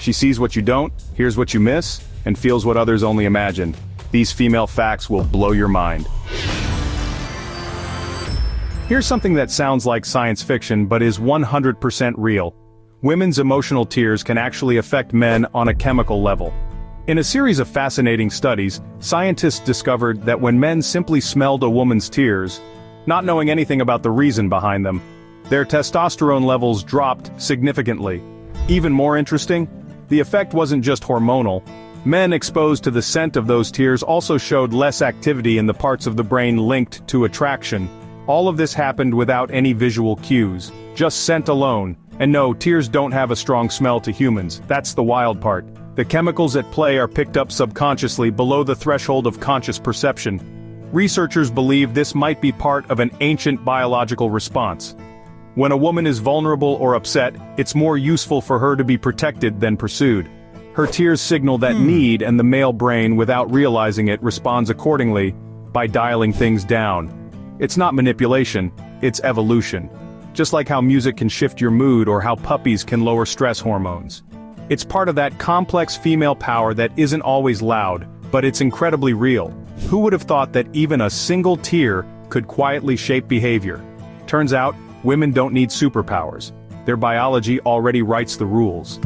She sees what you don't, hears what you miss, and feels what others only imagine. These female facts will blow your mind. Here's something that sounds like science fiction but is 100% real. Women's emotional tears can actually affect men on a chemical level. In a series of fascinating studies, scientists discovered that when men simply smelled a woman's tears, not knowing anything about the reason behind them, their testosterone levels dropped significantly. Even more interesting, the effect wasn't just hormonal. Men exposed to the scent of those tears also showed less activity in the parts of the brain linked to attraction. All of this happened without any visual cues, just scent alone. And no, tears don't have a strong smell to humans, that's the wild part. The chemicals at play are picked up subconsciously below the threshold of conscious perception. Researchers believe this might be part of an ancient biological response. When a woman is vulnerable or upset, it's more useful for her to be protected than pursued. Her tears signal that need, and the male brain, without realizing it, responds accordingly by dialing things down. It's not manipulation, it's evolution. Just like how music can shift your mood or how puppies can lower stress hormones. It's part of that complex female power that isn't always loud, but it's incredibly real. Who would have thought that even a single tear could quietly shape behavior? Turns out, women don't need superpowers. Their biology already writes the rules.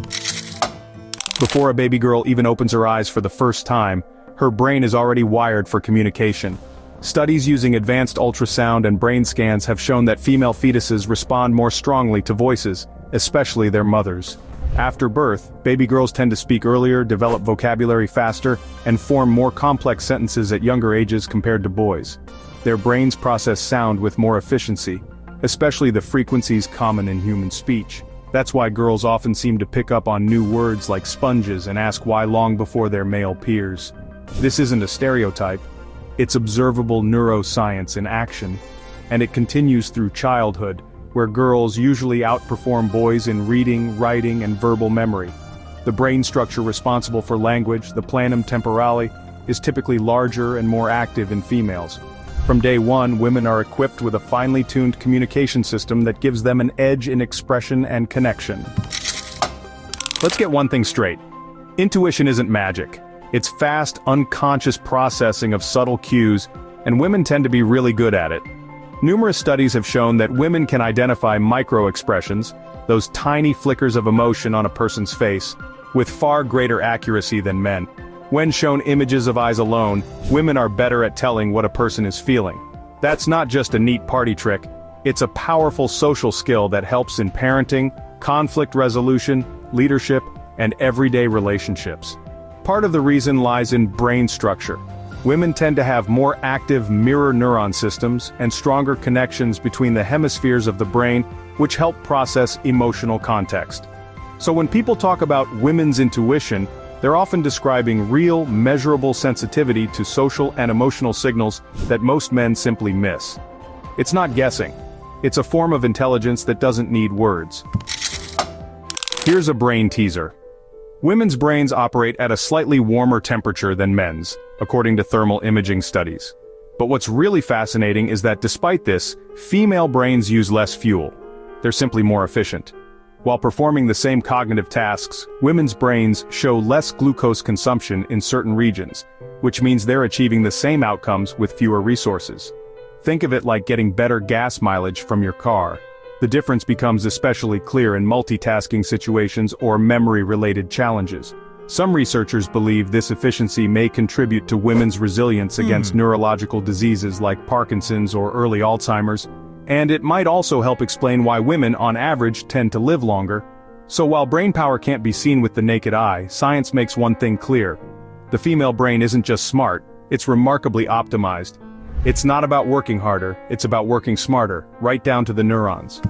Before a baby girl even opens her eyes for the first time, her brain is already wired for communication. Studies using advanced ultrasound and brain scans have shown that female fetuses respond more strongly to voices, especially their mothers. After birth, baby girls tend to speak earlier, develop vocabulary faster, and form more complex sentences at younger ages compared to boys. Their brains process sound with more efficiency, especially the frequencies common in human speech. That's why girls often seem to pick up on new words like sponges and ask why long before their male peers. This isn't a stereotype. It's observable neuroscience in action, and it continues through childhood, where girls usually outperform boys in reading, writing, and verbal memory. The brain structure responsible for language, the planum temporale, is typically larger and more active in females. From day one, women are equipped with a finely tuned communication system that gives them an edge in expression and connection. Let's get one thing straight. Intuition isn't magic. It's fast, unconscious processing of subtle cues, and women tend to be really good at it. Numerous studies have shown that women can identify micro-expressions, those tiny flickers of emotion on a person's face, with far greater accuracy than men. When shown images of eyes alone, women are better at telling what a person is feeling. That's not just a neat party trick, it's a powerful social skill that helps in parenting, conflict resolution, leadership, and everyday relationships. Part of the reason lies in brain structure. Women tend to have more active mirror neuron systems and stronger connections between the hemispheres of the brain, which help process emotional context. So when people talk about women's intuition, they're often describing real, measurable sensitivity to social and emotional signals that most men simply miss. It's not guessing. It's a form of intelligence that doesn't need words. Here's a brain teaser. Women's brains operate at a slightly warmer temperature than men's, according to thermal imaging studies. But what's really fascinating is that despite this, female brains use less fuel. They're simply more efficient. While performing the same cognitive tasks, women's brains show less glucose consumption in certain regions, which means they're achieving the same outcomes with fewer resources. Think of it like getting better gas mileage from your car. The difference becomes especially clear in multitasking situations or memory-related challenges. Some researchers believe this efficiency may contribute to women's resilience against neurological diseases like Parkinson's or early Alzheimer's, and it might also help explain why women, on average, tend to live longer. So while brainpower can't be seen with the naked eye, science makes one thing clear. The female brain isn't just smart, it's remarkably optimized. It's not about working harder, it's about working smarter, right down to the neurons.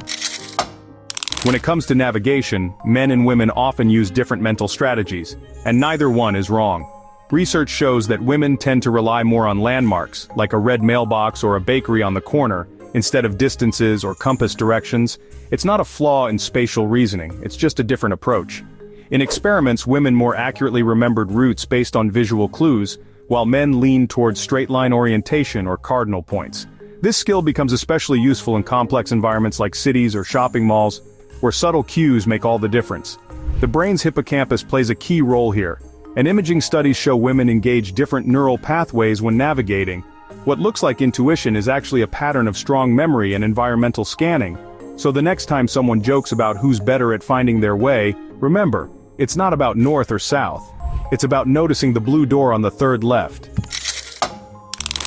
When it comes to navigation, men and women often use different mental strategies, and neither one is wrong. Research shows that women tend to rely more on landmarks, like a red mailbox or a bakery on the corner, instead of distances or compass directions. It's not a flaw in spatial reasoning, it's just a different approach. In experiments, women more accurately remembered routes based on visual clues, while men leaned towards straight-line orientation or cardinal points. This skill becomes especially useful in complex environments like cities or shopping malls, where subtle cues make all the difference. The brain's hippocampus plays a key role here, and imaging studies show women engage different neural pathways when navigating. What looks like intuition is actually a pattern of strong memory and environmental scanning. So the next time someone jokes about who's better at finding their way, remember, it's not about north or south. It's about noticing the blue door on the third left.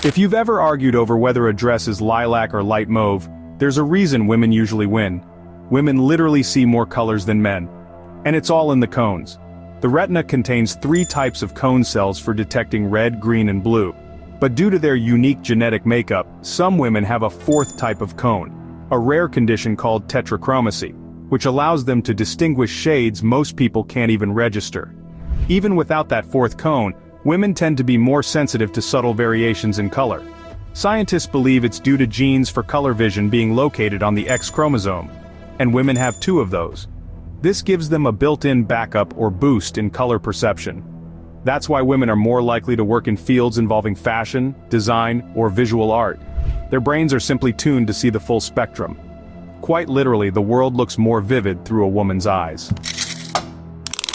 If you've ever argued over whether a dress is lilac or light mauve, there's a reason women usually win. Women literally see more colors than men. And it's all in the cones. The retina contains 3 types of cone cells for detecting red, green, and blue. But due to their unique genetic makeup, some women have a 4th type of cone, a rare condition called tetrachromacy, which allows them to distinguish shades most people can't even register. Even without that 4th cone, women tend to be more sensitive to subtle variations in color. Scientists believe it's due to genes for color vision being located on the X chromosome, and women have 2 of those. This gives them a built-in backup or boost in color perception. That's why women are more likely to work in fields involving fashion, design, or visual art. Their brains are simply tuned to see the full spectrum. Quite literally, the world looks more vivid through a woman's eyes.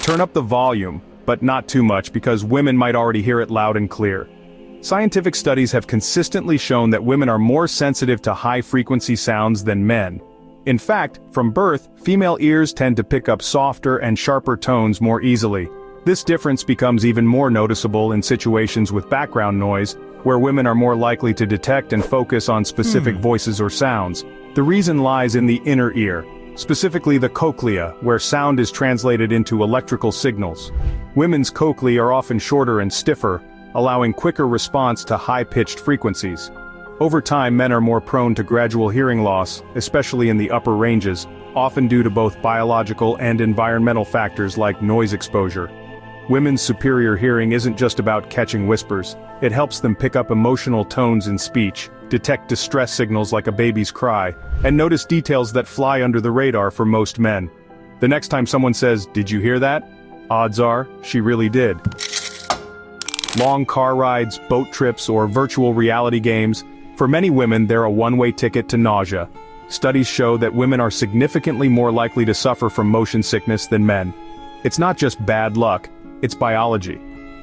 Turn up the volume, but not too much because women might already hear it loud and clear. Scientific studies have consistently shown that women are more sensitive to high-frequency sounds than men. In fact, from birth, female ears tend to pick up softer and sharper tones more easily. This difference becomes even more noticeable in situations with background noise, where women are more likely to detect and focus on specific voices or sounds. The reason lies in the inner ear, specifically the cochlea, where sound is translated into electrical signals. Women's cochlea are often shorter and stiffer, allowing quicker response to high-pitched frequencies. Over time, men are more prone to gradual hearing loss, especially in the upper ranges, often due to both biological and environmental factors like noise exposure. Women's superior hearing isn't just about catching whispers. It helps them pick up emotional tones in speech, detect distress signals like a baby's cry, and notice details that fly under the radar for most men. The next time someone says, "Did you hear that?" Odds are, she really did. Long car rides, boat trips, or virtual reality games. For many women, they're a one-way ticket to nausea. Studies show that women are significantly more likely to suffer from motion sickness than men. It's not just bad luck, it's biology.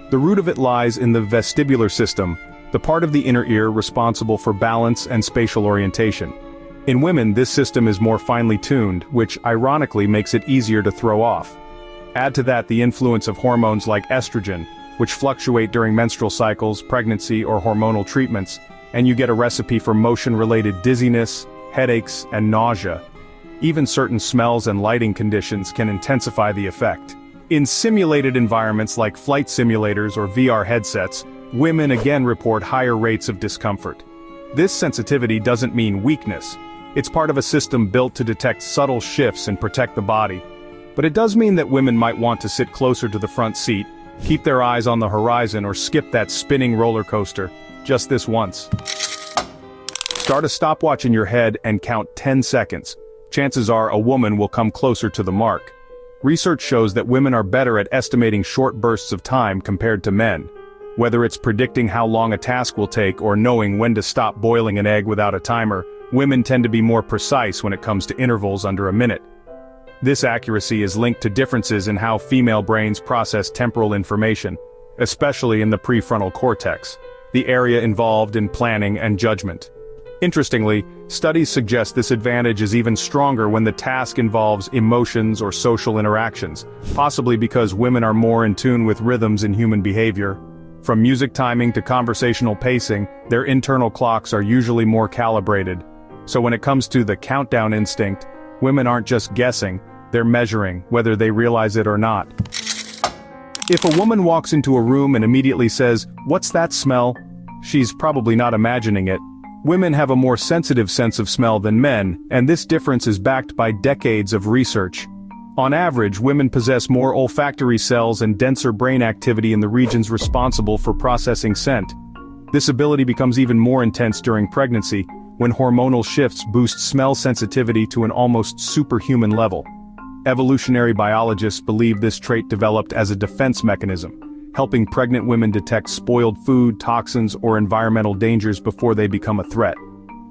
The root of it lies in the vestibular system, the part of the inner ear responsible for balance and spatial orientation. In women, this system is more finely tuned, which ironically makes it easier to throw off. Add to that the influence of hormones like estrogen, which fluctuate during menstrual cycles, pregnancy, or hormonal treatments, and you get a recipe for motion-related dizziness, headaches, and nausea. Even certain smells and lighting conditions can intensify the effect. In simulated environments like flight simulators or VR headsets, women again report higher rates of discomfort. This sensitivity doesn't mean weakness. It's part of a system built to detect subtle shifts and protect the body. But it does mean that women might want to sit closer to the front seat, keep their eyes on the horizon, or skip that spinning roller coaster. Just this once. Start a stopwatch in your head and count 10 seconds. Chances are a woman will come closer to the mark. Research shows that women are better at estimating short bursts of time compared to men. Whether it's predicting how long a task will take or knowing when to stop boiling an egg without a timer, women tend to be more precise when it comes to intervals under a minute. This accuracy is linked to differences in how female brains process temporal information, especially in the prefrontal cortex, the area involved in planning and judgment. Interestingly, studies suggest this advantage is even stronger when the task involves emotions or social interactions, possibly because women are more in tune with rhythms in human behavior. From music timing to conversational pacing, their internal clocks are usually more calibrated. So when it comes to the countdown instinct, women aren't just guessing, they're measuring, whether they realize it or not. If a woman walks into a room and immediately says, "What's that smell?" she's probably not imagining it. Women have a more sensitive sense of smell than men, and this difference is backed by decades of research. On average, women possess more olfactory cells and denser brain activity in the regions responsible for processing scent. This ability becomes even more intense during pregnancy, when hormonal shifts boost smell sensitivity to an almost superhuman level. Evolutionary biologists believe this trait developed as a defense mechanism, helping pregnant women detect spoiled food, toxins, or environmental dangers before they become a threat.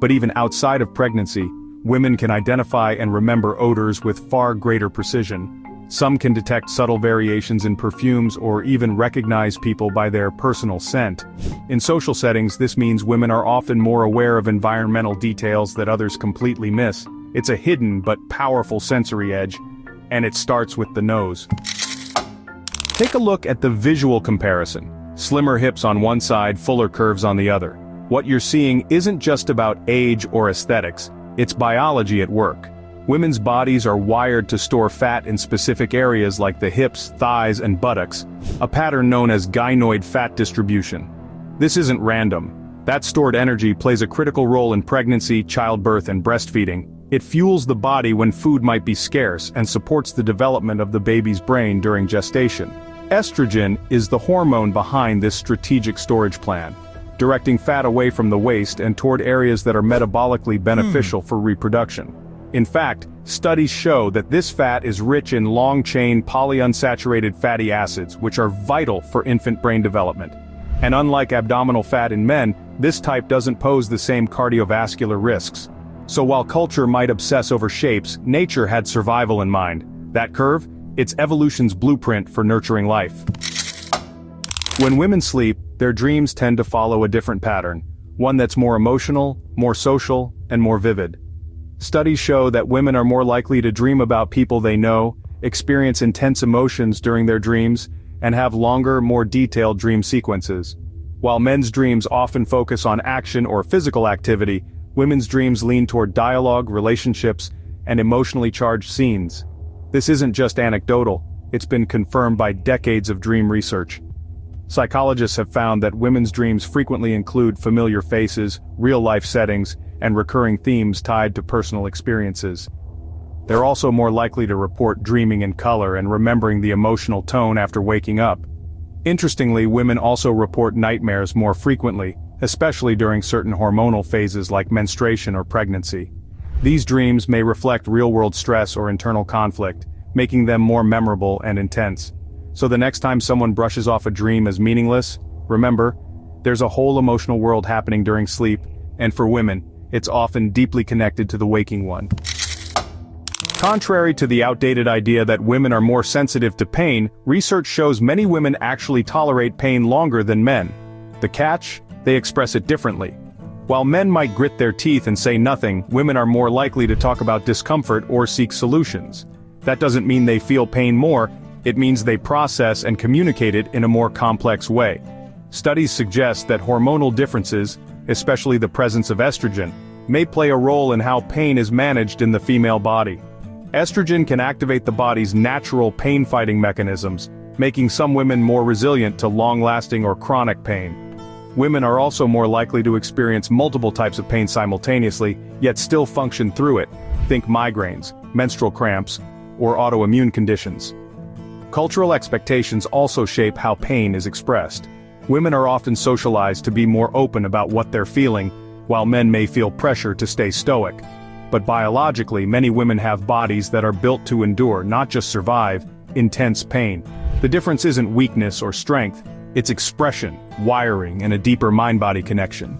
But even outside of pregnancy, women can identify and remember odors with far greater precision. Some can detect subtle variations in perfumes or even recognize people by their personal scent. In social settings, this means women are often more aware of environmental details that others completely miss. It's a hidden but powerful sensory edge, and it starts with the nose. Take a look at the visual comparison. Slimmer hips on one side, fuller curves on the other. What you're seeing isn't just about age or aesthetics, it's biology at work. Women's bodies are wired to store fat in specific areas like the hips, thighs, and buttocks, a pattern known as gynoid fat distribution. This isn't random. That stored energy plays a critical role in pregnancy, childbirth, and breastfeeding. It fuels the body when food might be scarce and supports the development of the baby's brain during gestation. Estrogen is the hormone behind this strategic storage plan, directing fat away from the waist and toward areas that are metabolically beneficial for reproduction. In fact, studies show that this fat is rich in long-chain polyunsaturated fatty acids, which are vital for infant brain development. And unlike abdominal fat in men, this type doesn't pose the same cardiovascular risks. So while culture might obsess over shapes, nature had survival in mind. That curve? It's evolution's blueprint for nurturing life. When women sleep, their dreams tend to follow a different pattern, one that's more emotional, more social, and more vivid. Studies show that women are more likely to dream about people they know, experience intense emotions during their dreams, and have longer, more detailed dream sequences. While men's dreams often focus on action or physical activity, women's dreams lean toward dialogue, relationships, and emotionally charged scenes. This isn't just anecdotal, it's been confirmed by decades of dream research. Psychologists have found that women's dreams frequently include familiar faces, real-life settings, and recurring themes tied to personal experiences. They're also more likely to report dreaming in color and remembering the emotional tone after waking up. Interestingly, women also report nightmares more frequently, especially during certain hormonal phases like menstruation or pregnancy. These dreams may reflect real-world stress or internal conflict, making them more memorable and intense. So the next time someone brushes off a dream as meaningless, remember, there's a whole emotional world happening during sleep, and for women, it's often deeply connected to the waking one. Contrary to the outdated idea that women are more sensitive to pain, research shows many women actually tolerate pain longer than men. The catch? They express it differently. While men might grit their teeth and say nothing, women are more likely to talk about discomfort or seek solutions. That doesn't mean they feel pain more, it means they process and communicate it in a more complex way. Studies suggest that hormonal differences, especially the presence of estrogen, may play a role in how pain is managed in the female body. Estrogen can activate the body's natural pain-fighting mechanisms, making some women more resilient to long-lasting or chronic pain. Women are also more likely to experience multiple types of pain simultaneously, yet still function through it. Think migraines, menstrual cramps, or autoimmune conditions. Cultural expectations also shape how pain is expressed. Women are often socialized to be more open about what they're feeling, while men may feel pressure to stay stoic. But biologically, many women have bodies that are built to endure, not just survive, intense pain. The difference isn't weakness or strength, it's expression, wiring, and a deeper mind-body connection.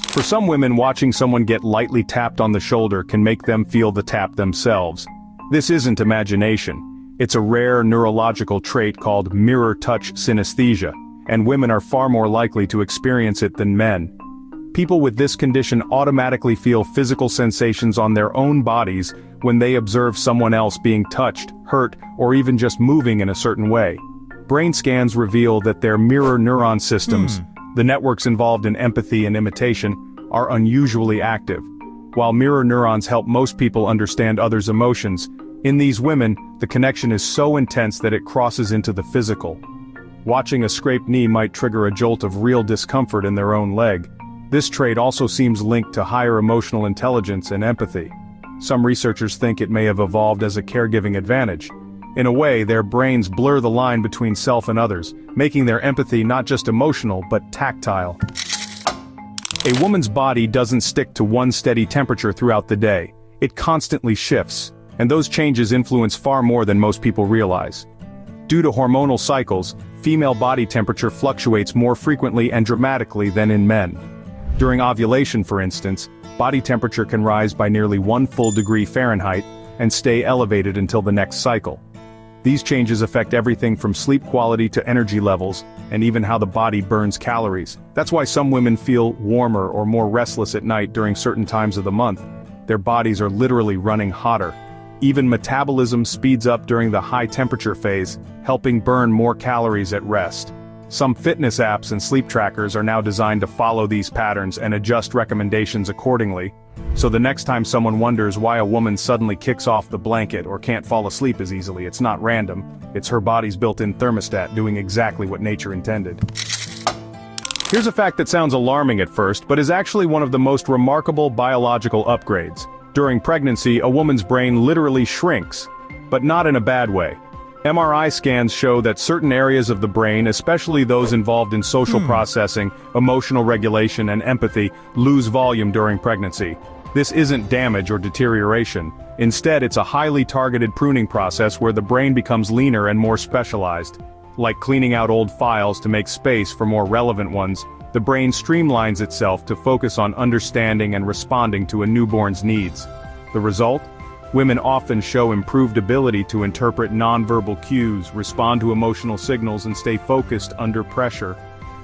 For some women, watching someone get lightly tapped on the shoulder can make them feel the tap themselves. This isn't imagination. It's a rare neurological trait called mirror touch synesthesia, and women are far more likely to experience it than men. People with this condition automatically feel physical sensations on their own bodies when they observe someone else being touched, hurt, or even just moving in a certain way. Brain scans reveal that their mirror neuron systems, the networks involved in empathy and imitation, are unusually active. While mirror neurons help most people understand others' emotions, in these women, the connection is so intense that it crosses into the physical. Watching a scraped knee might trigger a jolt of real discomfort in their own leg. This trait also seems linked to higher emotional intelligence and empathy. Some researchers think it may have evolved as a caregiving advantage. In a way, their brains blur the line between self and others, making their empathy not just emotional but tactile. A woman's body doesn't stick to one steady temperature throughout the day. It constantly shifts, and those changes influence far more than most people realize. Due to hormonal cycles, female body temperature fluctuates more frequently and dramatically than in men. During ovulation, for instance, body temperature can rise by nearly 1 full degree Fahrenheit, and stay elevated until the next cycle. These changes affect everything from sleep quality to energy levels, and even how the body burns calories. That's why some women feel warmer or more restless at night during certain times of the month. Their bodies are literally running hotter. Even metabolism speeds up during the high temperature phase, helping burn more calories at rest. Some fitness apps and sleep trackers are now designed to follow these patterns and adjust recommendations accordingly. So the next time someone wonders why a woman suddenly kicks off the blanket or can't fall asleep as easily, it's not random. It's her body's built-in thermostat doing exactly what nature intended. Here's a fact that sounds alarming at first, but is actually one of the most remarkable biological upgrades. During pregnancy, a woman's brain literally shrinks, but not in a bad way. MRI scans show that certain areas of the brain, especially those involved in social processing, emotional regulation, and empathy, lose volume during pregnancy. This isn't damage or deterioration. Instead, it's a highly targeted pruning process where the brain becomes leaner and more specialized. Like cleaning out old files to make space for more relevant ones, the brain streamlines itself to focus on understanding and responding to a newborn's needs. The result? Women often show improved ability to interpret nonverbal cues, respond to emotional signals, and stay focused under pressure.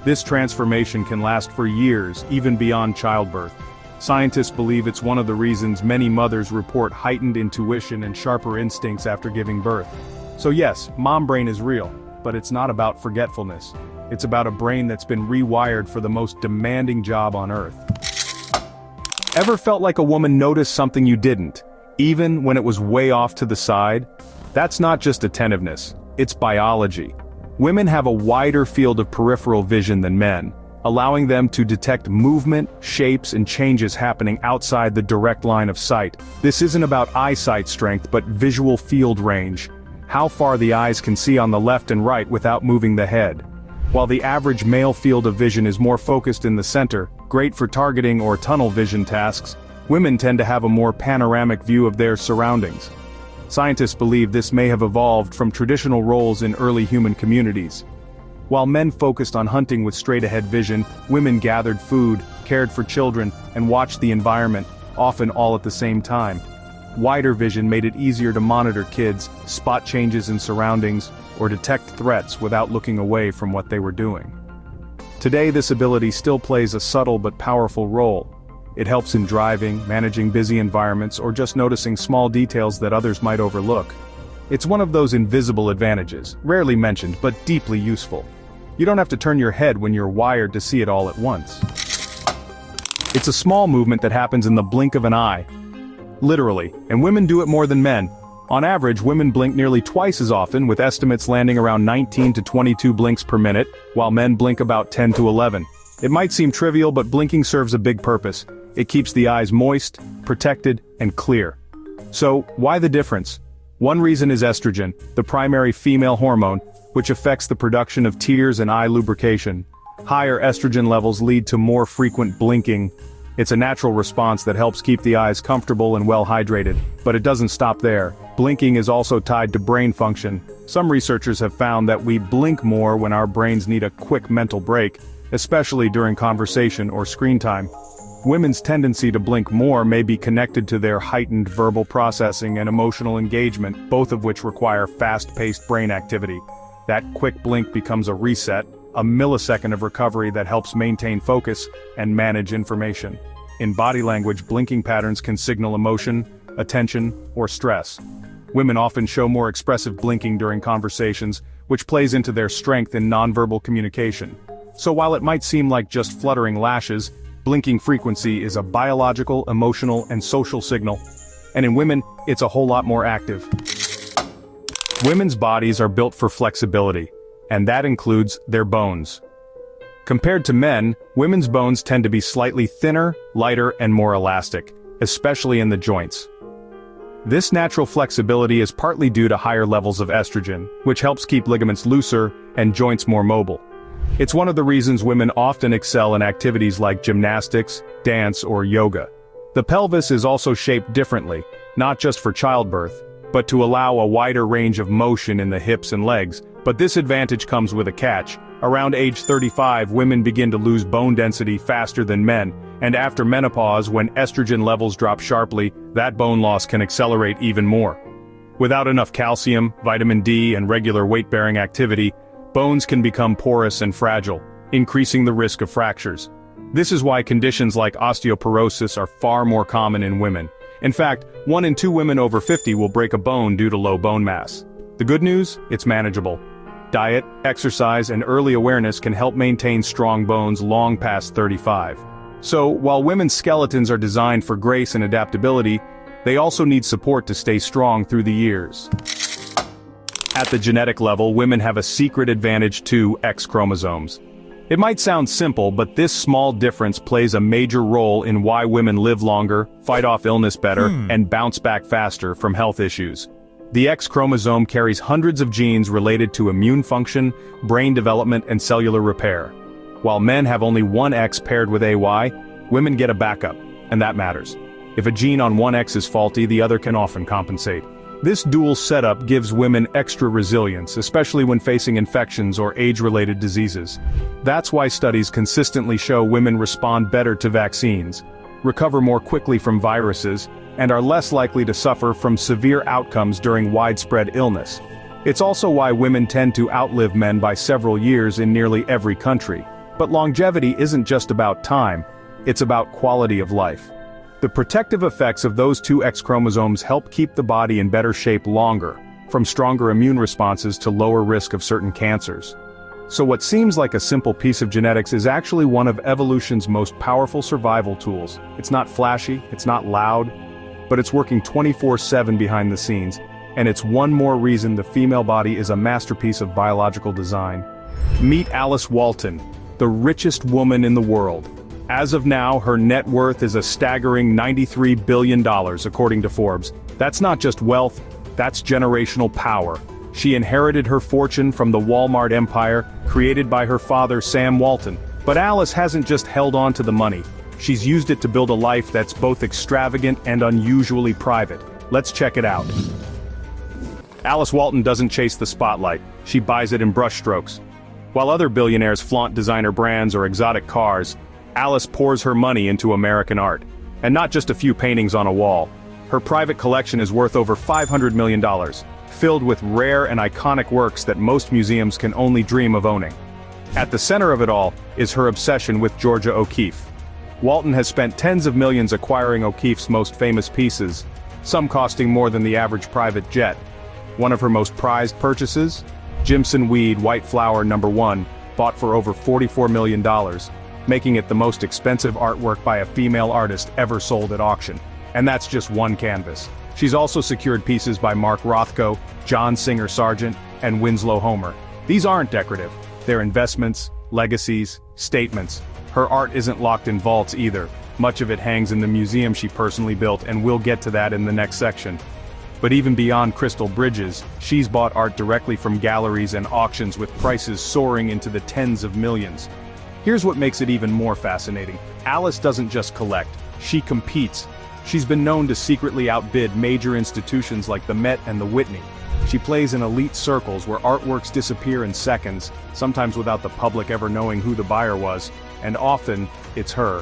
This transformation can last for years, even beyond childbirth. Scientists believe it's one of the reasons many mothers report heightened intuition and sharper instincts after giving birth. So yes, mom brain is real, but it's not about forgetfulness. It's about a brain that's been rewired for the most demanding job on Earth. Ever felt like a woman noticed something you didn't, even when it was way off to the side? That's not just attentiveness, it's biology. Women have a wider field of peripheral vision than men, allowing them to detect movement, shapes, and changes happening outside the direct line of sight. This isn't about eyesight strength but visual field range, how far the eyes can see on the left and right without moving the head. While the average male field of vision is more focused in the center, great for targeting or tunnel vision tasks, women tend to have a more panoramic view of their surroundings. Scientists believe this may have evolved from traditional roles in early human communities. While men focused on hunting with straight-ahead vision, women gathered food, cared for children, and watched the environment, often all at the same time. Wider vision made it easier to monitor kids, spot changes in surroundings, or detect threats without looking away from what they were doing. Today, this ability still plays a subtle but powerful role. It helps in driving, managing busy environments, or just noticing small details that others might overlook. It's one of those invisible advantages, rarely mentioned but deeply useful. You don't have to turn your head when you're wired to see it all at once. It's a small movement that happens in the blink of an eye. Literally, and women do it more than men. On average, women blink nearly twice as often, with estimates landing around 19 to 22 blinks per minute, while men blink about 10 to 11. It might seem trivial, but blinking serves a big purpose. It keeps the eyes moist, protected, and clear. So, why the difference? One reason is estrogen, the primary female hormone, which affects the production of tears and eye lubrication. Higher estrogen levels lead to more frequent blinking. It's a natural response that helps keep the eyes comfortable and well hydrated, but it doesn't stop there. Blinking is also tied to brain function. Some researchers have found that we blink more when our brains need a quick mental break, especially during conversation or screen time. Women's tendency to blink more may be connected to their heightened verbal processing and emotional engagement, both of which require fast-paced brain activity. That quick blink becomes a reset, a millisecond of recovery that helps maintain focus and manage information. In body language, blinking patterns can signal emotion, attention, or stress. Women often show more expressive blinking during conversations, which plays into their strength in nonverbal communication. So while it might seem like just fluttering lashes, blinking frequency is a biological, emotional, and social signal. And in women, it's a whole lot more active. Women's bodies are built for flexibility, and that includes their bones. Compared to men, women's bones tend to be slightly thinner, lighter, and more elastic, especially in the joints. This natural flexibility is partly due to higher levels of estrogen, which helps keep ligaments looser and joints more mobile. It's one of the reasons women often excel in activities like gymnastics, dance, or yoga. The pelvis is also shaped differently, not just for childbirth, but to allow a wider range of motion in the hips and legs. But this advantage comes with a catch. Around age 35, women begin to lose bone density faster than men, and after menopause, when estrogen levels drop sharply, that bone loss can accelerate even more. Without enough calcium, vitamin D, and regular weight-bearing activity, bones can become porous and fragile, increasing the risk of fractures. This is why conditions like osteoporosis are far more common in women. In fact, 1 in 2 women over 50 will break a bone due to low bone mass. The good news? It's manageable. Diet, exercise, and early awareness can help maintain strong bones long past 35. So, while women's skeletons are designed for grace and adaptability, they also need support to stay strong through the years. At the genetic level, women have a secret advantage to X chromosomes. It might sound simple, but this small difference plays a major role in why women live longer, fight off illness better, and bounce back faster from health issues. The X chromosome carries hundreds of genes related to immune function, brain development, and cellular repair. While men have only one X paired with AY, women get a backup, and that matters. If a gene on one X is faulty, the other can often compensate. This dual setup gives women extra resilience, especially when facing infections or age-related diseases. That's why studies consistently show women respond better to vaccines, recover more quickly from viruses, and are less likely to suffer from severe outcomes during widespread illness. It's also why women tend to outlive men by several years in nearly every country. But longevity isn't just about time, it's about quality of life. The protective effects of those two X chromosomes help keep the body in better shape longer, from stronger immune responses to lower risk of certain cancers. So what seems like a simple piece of genetics is actually one of evolution's most powerful survival tools. It's not flashy, it's not loud, but it's working 24/7 behind the scenes, and it's one more reason the female body is a masterpiece of biological design. Meet Alice Walton, the richest woman in the world. As of now, her net worth is a staggering $93 billion according to Forbes. That's not just wealth, that's generational power. She inherited her fortune from the Walmart empire, created by her father Sam Walton. But Alice hasn't just held on to the money. She's used it to build a life that's both extravagant and unusually private. Let's check it out. Alice Walton doesn't chase the spotlight, she buys it in brushstrokes. While other billionaires flaunt designer brands or exotic cars, Alice pours her money into American art. And not just a few paintings on a wall. Her private collection is worth over $500 million, filled with rare and iconic works that most museums can only dream of owning. At the center of it all is her obsession with Georgia O'Keeffe. Walton has spent tens of millions acquiring O'Keeffe's most famous pieces, some costing more than the average private jet. One of her most prized purchases? Jimson Weed White Flower No. 1, bought for over $44 million, making it the most expensive artwork by a female artist ever sold at auction. And that's just one canvas. She's also secured pieces by Mark Rothko, John Singer Sargent, and Winslow Homer. These aren't decorative, they're investments, legacies, statements. Her art isn't locked in vaults either. Much of it hangs in the museum she personally built, and we'll get to that in the next section. But even beyond crystal bridges, she's bought art directly from galleries and auctions with prices soaring into the tens of millions. Here's what makes it even more fascinating. Alice doesn't just collect, she competes. She's been known to secretly outbid major institutions like the Met and the Whitney. She plays in elite circles where artworks disappear in seconds, sometimes without the public ever knowing who the buyer was, and often, it's her.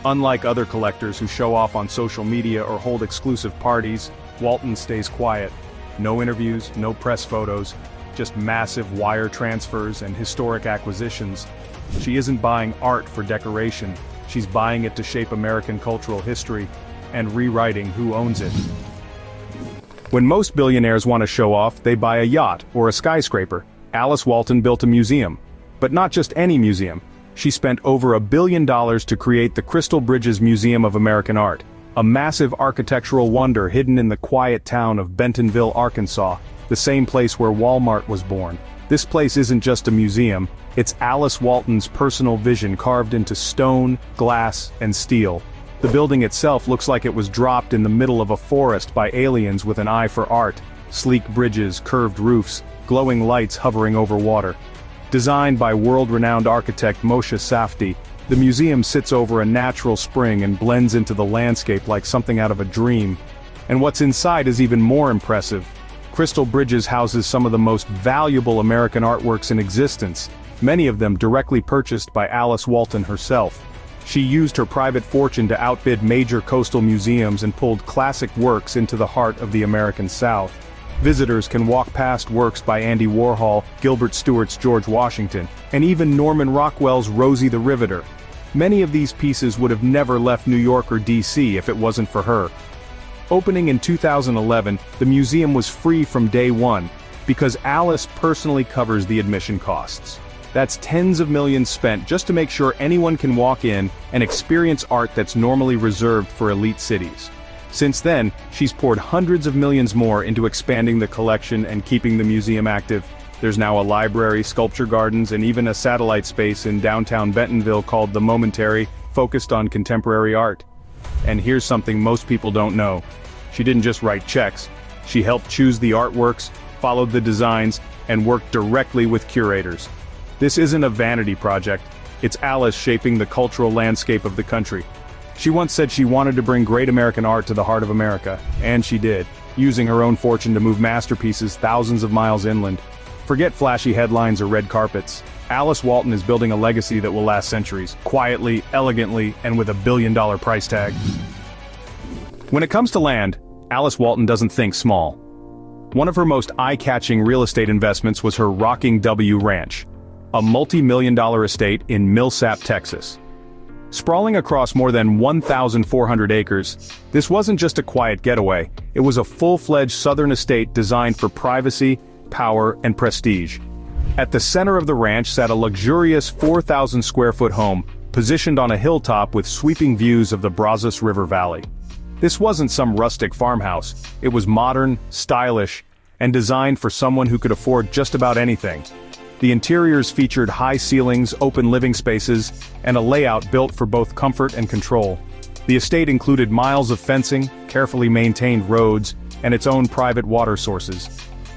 Unlike other collectors who show off on social media or hold exclusive parties, Walton stays quiet. No interviews, no press photos, just massive wire transfers and historic acquisitions. She isn't buying art for decoration, she's buying it to shape American cultural history, and rewriting who owns it. When most billionaires want to show off, they buy a yacht or a skyscraper. Alice Walton built a museum. But not just any museum. She spent over $1 billion to create the Crystal Bridges Museum of American Art, a massive architectural wonder hidden in the quiet town of Bentonville, Arkansas, the same place where Walmart was born. This place isn't just a museum, it's Alice Walton's personal vision carved into stone, glass, and steel. The building itself looks like it was dropped in the middle of a forest by aliens with an eye for art. Sleek bridges, curved roofs, glowing lights hovering over water. Designed by world-renowned architect Moshe Safdie, the museum sits over a natural spring and blends into the landscape like something out of a dream. And what's inside is even more impressive. Crystal Bridges houses some of the most valuable American artworks in existence, many of them directly purchased by Alice Walton herself. She used her private fortune to outbid major coastal museums and pulled classic works into the heart of the American South. Visitors can walk past works by Andy Warhol, Gilbert Stuart's George Washington, and even Norman Rockwell's Rosie the Riveter. Many of these pieces would have never left New York or DC if it wasn't for her. Opening in 2011, the museum was free from day one, because Alice personally covers the admission costs. That's tens of millions spent just to make sure anyone can walk in and experience art that's normally reserved for elite cities. Since then, she's poured hundreds of millions more into expanding the collection and keeping the museum active. There's now a library, sculpture gardens, and even a satellite space in downtown Bentonville called The Momentary, focused on contemporary art. And here's something most people don't know. She didn't just write checks. She helped choose the artworks, followed the designs, and worked directly with curators. This isn't a vanity project. It's Alice shaping the cultural landscape of the country. She once said she wanted to bring great American art to the heart of America, and she did, using her own fortune to move masterpieces thousands of miles inland. Forget flashy headlines or red carpets. Alice Walton is building a legacy that will last centuries, quietly, elegantly, and with a billion-dollar price tag. When it comes to land, Alice Walton doesn't think small. One of her most eye-catching real estate investments was her Rocking W Ranch, a multi-million-dollar estate in Millsap, Texas. Sprawling across more than 1,400 acres, this wasn't just a quiet getaway, it was a full-fledged southern estate designed for privacy, power, and prestige. At the center of the ranch sat a luxurious 4,000-square-foot home, positioned on a hilltop with sweeping views of the Brazos River Valley. This wasn't some rustic farmhouse, it was modern, stylish, and designed for someone who could afford just about anything. The interiors featured high ceilings, open living spaces, and a layout built for both comfort and control. The estate included miles of fencing, carefully maintained roads, and its own private water sources.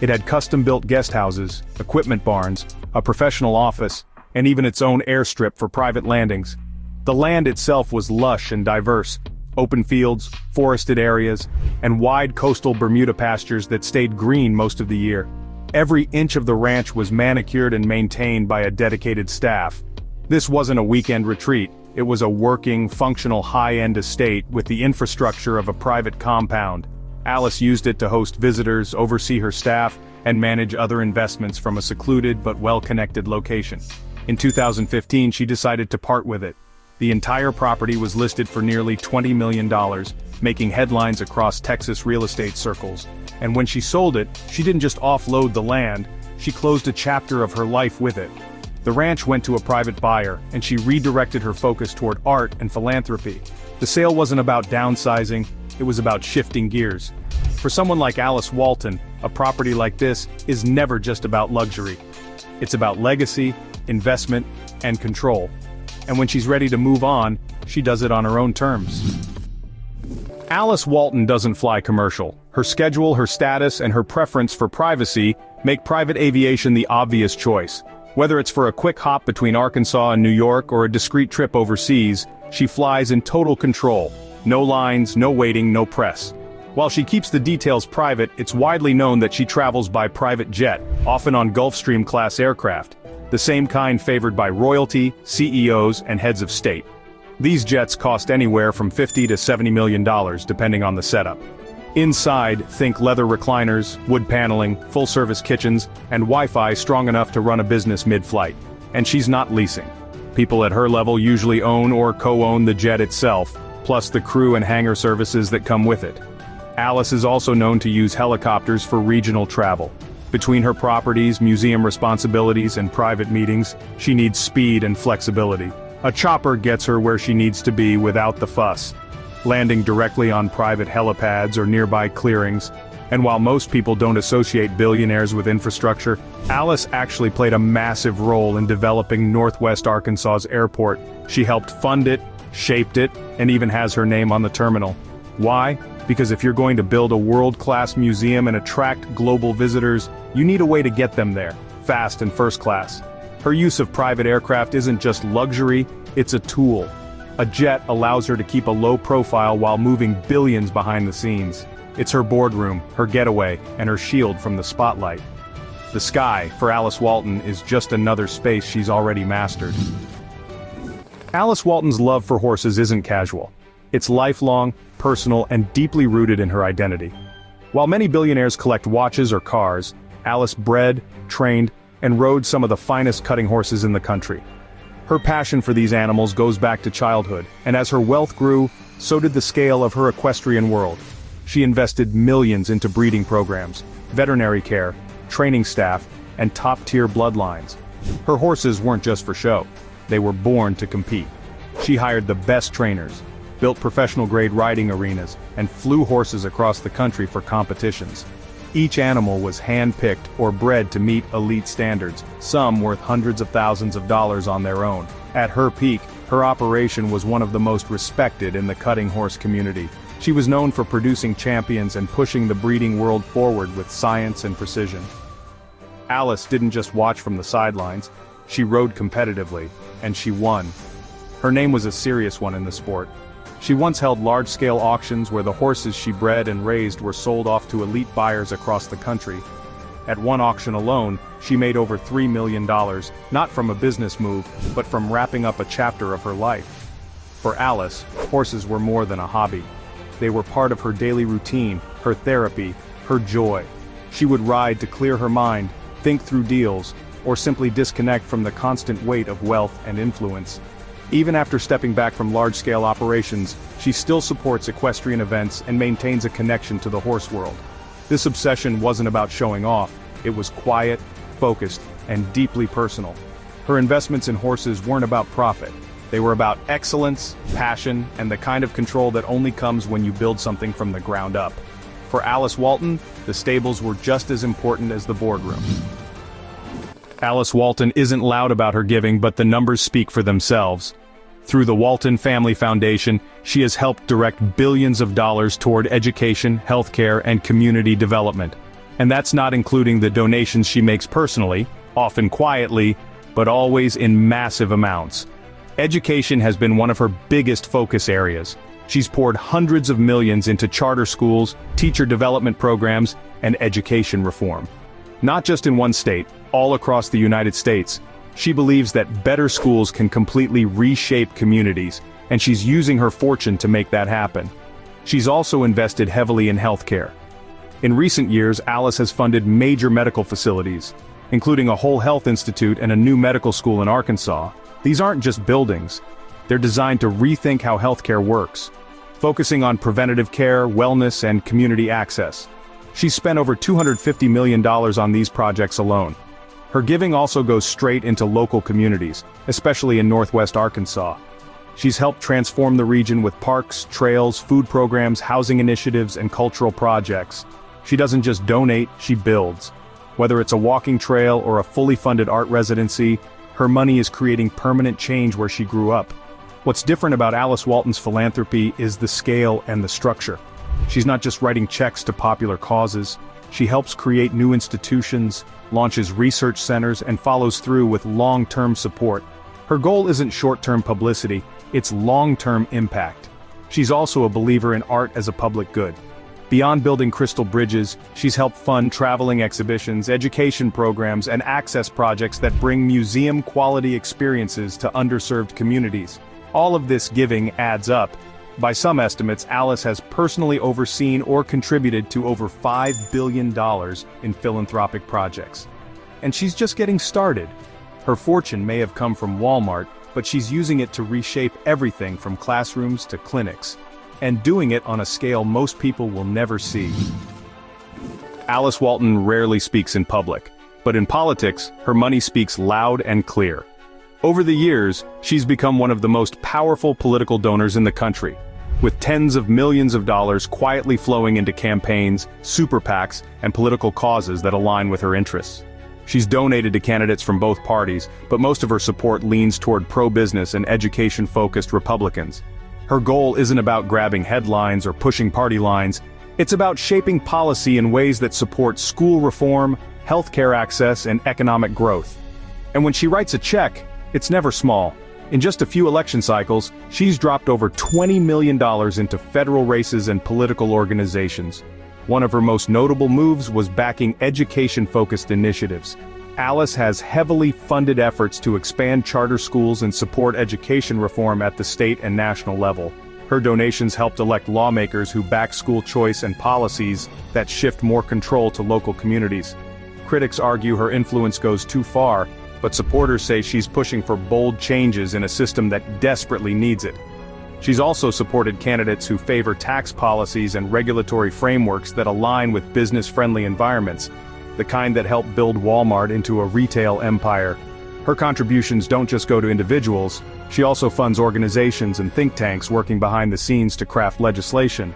It had custom-built guest houses, equipment barns, a professional office, and even its own airstrip for private landings. The land itself was lush and diverse, open fields, forested areas, and wide coastal Bermuda pastures that stayed green most of the year. Every inch of the ranch was manicured and maintained by a dedicated staff. This wasn't a weekend retreat, it was a working, functional high-end estate with the infrastructure of a private compound. Alice used it to host visitors, oversee her staff, and manage other investments from a secluded but well-connected location. In 2015, she decided to part with it. The entire property was listed for nearly $20 million, making headlines across Texas real estate circles. And when she sold it, she didn't just offload the land, she closed a chapter of her life with it. The ranch went to a private buyer, and she redirected her focus toward art and philanthropy. The sale wasn't about downsizing, it was about shifting gears. For someone like Alice Walton, a property like this is never just about luxury. It's about legacy, investment, and control. And when she's ready to move on, she does it on her own terms. Alice Walton doesn't fly commercial. Her schedule, her status, and her preference for privacy make private aviation the obvious choice. Whether it's for a quick hop between Arkansas and New York or a discreet trip overseas, she flies in total control. No lines, no waiting, no press. While she keeps the details private, it's widely known that she travels by private jet, often on Gulfstream-class aircraft, the same kind favored by royalty, CEOs, and heads of state. These jets cost anywhere from $50 to $70 million, depending on the setup. Inside, think leather recliners, wood paneling, full-service kitchens, and Wi-Fi strong enough to run a business mid-flight. And she's not leasing. People at her level usually own or co-own the jet itself, plus the crew and hangar services that come with it. Alice is also known to use helicopters for regional travel. Between her properties, museum responsibilities, and private meetings, she needs speed and flexibility. A chopper gets her where she needs to be without the fuss, landing directly on private helipads or nearby clearings. And while most people don't associate billionaires with infrastructure, Alice actually played a massive role in developing Northwest Arkansas's airport. She helped fund it, shaped it, and even has her name on the terminal. Why? Because if you're going to build a world-class museum and attract global visitors, you need a way to get them there, fast and first class. Her use of private aircraft isn't just luxury, it's a tool. A jet allows her to keep a low profile while moving billions behind the scenes. It's her boardroom, her getaway, and her shield from the spotlight. The sky, for Alice Walton, is just another space she's already mastered. Alice Walton's love for horses isn't casual. It's lifelong, personal, and deeply rooted in her identity. While many billionaires collect watches or cars, Alice bred, trained, and rode some of the finest cutting horses in the country. Her passion for these animals goes back to childhood, and as her wealth grew, so did the scale of her equestrian world. She invested millions into breeding programs, veterinary care, training staff, and top-tier bloodlines. Her horses weren't just for show. They were born to compete. She hired the best trainers, built professional-grade riding arenas, and flew horses across the country for competitions. Each animal was hand-picked or bred to meet elite standards, some worth hundreds of thousands of dollars on their own. At her peak, her operation was one of the most respected in the cutting horse community. She was known for producing champions and pushing the breeding world forward with science and precision. Alice didn't just watch from the sidelines, she rode competitively, and she won. Her name was a serious one in the sport. She once held large-scale auctions where the horses she bred and raised were sold off to elite buyers across the country. At one auction alone, she made over $3 million, not from a business move, but from wrapping up a chapter of her life. For Alice, horses were more than a hobby. They were part of her daily routine, her therapy, her joy. She would ride to clear her mind, think through deals, or simply disconnect from the constant weight of wealth and influence. Even after stepping back from large-scale operations, she still supports equestrian events and maintains a connection to the horse world. This obsession wasn't about showing off, it was quiet, focused, and deeply personal. Her investments in horses weren't about profit. They were about excellence, passion, and the kind of control that only comes when you build something from the ground up. For Alice Walton, the stables were just as important as the boardroom. Alice Walton isn't loud about her giving, but the numbers speak for themselves. Through the Walton Family Foundation, she has helped direct billions of dollars toward education, healthcare, and community development. And that's not including the donations she makes personally, often quietly, but always in massive amounts. Education has been one of her biggest focus areas. She's poured hundreds of millions into charter schools, teacher development programs, and education reform. Not just in one state, all across the United States. She believes that better schools can completely reshape communities, and she's using her fortune to make that happen. She's also invested heavily in healthcare. In recent years, Alice has funded major medical facilities, including a whole health institute and a new medical school in Arkansas. These aren't just buildings. They're designed to rethink how healthcare works, focusing on preventative care, wellness, and community access. She's spent over $250 million on these projects alone. Her giving also goes straight into local communities, especially in Northwest Arkansas. She's helped transform the region with parks, trails, food programs, housing initiatives, and cultural projects. She doesn't just donate, she builds. Whether it's a walking trail or a fully funded art residency, her money is creating permanent change where she grew up. What's different about Alice Walton's philanthropy is the scale and the structure. She's not just writing checks to popular causes. She helps create new institutions, launches research centers, and follows through with long-term support. Her goal isn't short-term publicity, it's long-term impact. She's also a believer in art as a public good. Beyond building crystal bridges, she's helped fund traveling exhibitions, education programs, and access projects that bring museum-quality experiences to underserved communities. All of this giving adds up. By some estimates, Alice has personally overseen or contributed to over $5 billion in philanthropic projects. And she's just getting started. Her fortune may have come from Walmart, but she's using it to reshape everything from classrooms to clinics, and doing it on a scale most people will never see. Alice Walton rarely speaks in public, but in politics, her money speaks loud and clear. Over the years, she's become one of the most powerful political donors in the country, with tens of millions of dollars quietly flowing into campaigns, super PACs, and political causes that align with her interests. She's donated to candidates from both parties, but most of her support leans toward pro-business and education-focused Republicans. Her goal isn't about grabbing headlines or pushing party lines, it's about shaping policy in ways that support school reform, healthcare access, and economic growth. And when she writes a check, it's never small. In just a few election cycles, she's dropped over $20 million into federal races and political organizations. One of her most notable moves was backing education-focused initiatives. Alice has heavily funded efforts to expand charter schools and support education reform at the state and national level. Her donations helped elect lawmakers who back school choice and policies that shift more control to local communities. Critics argue her influence goes too far, but supporters say she's pushing for bold changes in a system that desperately needs it. She's also supported candidates who favor tax policies and regulatory frameworks that align with business-friendly environments, the kind that help build Walmart into a retail empire. Her contributions don't just go to individuals, she also funds organizations and think tanks working behind the scenes to craft legislation.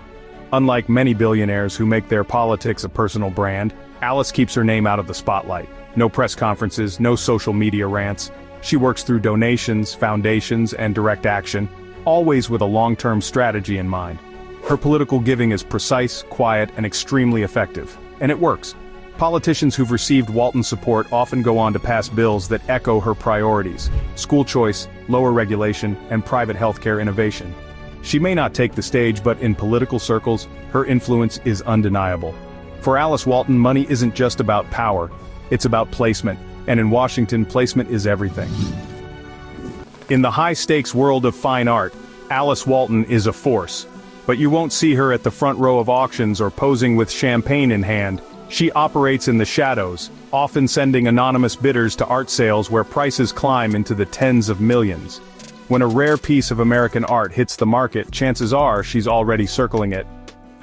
Unlike many billionaires who make their politics a personal brand, Alice keeps her name out of the spotlight. No press conferences, no social media rants. She works through donations, foundations, and direct action, always with a long-term strategy in mind. Her political giving is precise, quiet, and extremely effective. And it works. Politicians who've received Walton support often go on to pass bills that echo her priorities: school choice, lower regulation, and private healthcare innovation. She may not take the stage, but in political circles, her influence is undeniable. For Alice Walton, money isn't just about power, it's about placement, and in Washington, placement is everything. In the high-stakes world of fine art, Alice Walton is a force. But you won't see her at the front row of auctions or posing with champagne in hand. She operates in the shadows, often sending anonymous bidders to art sales where prices climb into the tens of millions. When a rare piece of American art hits the market, chances are she's already circling it.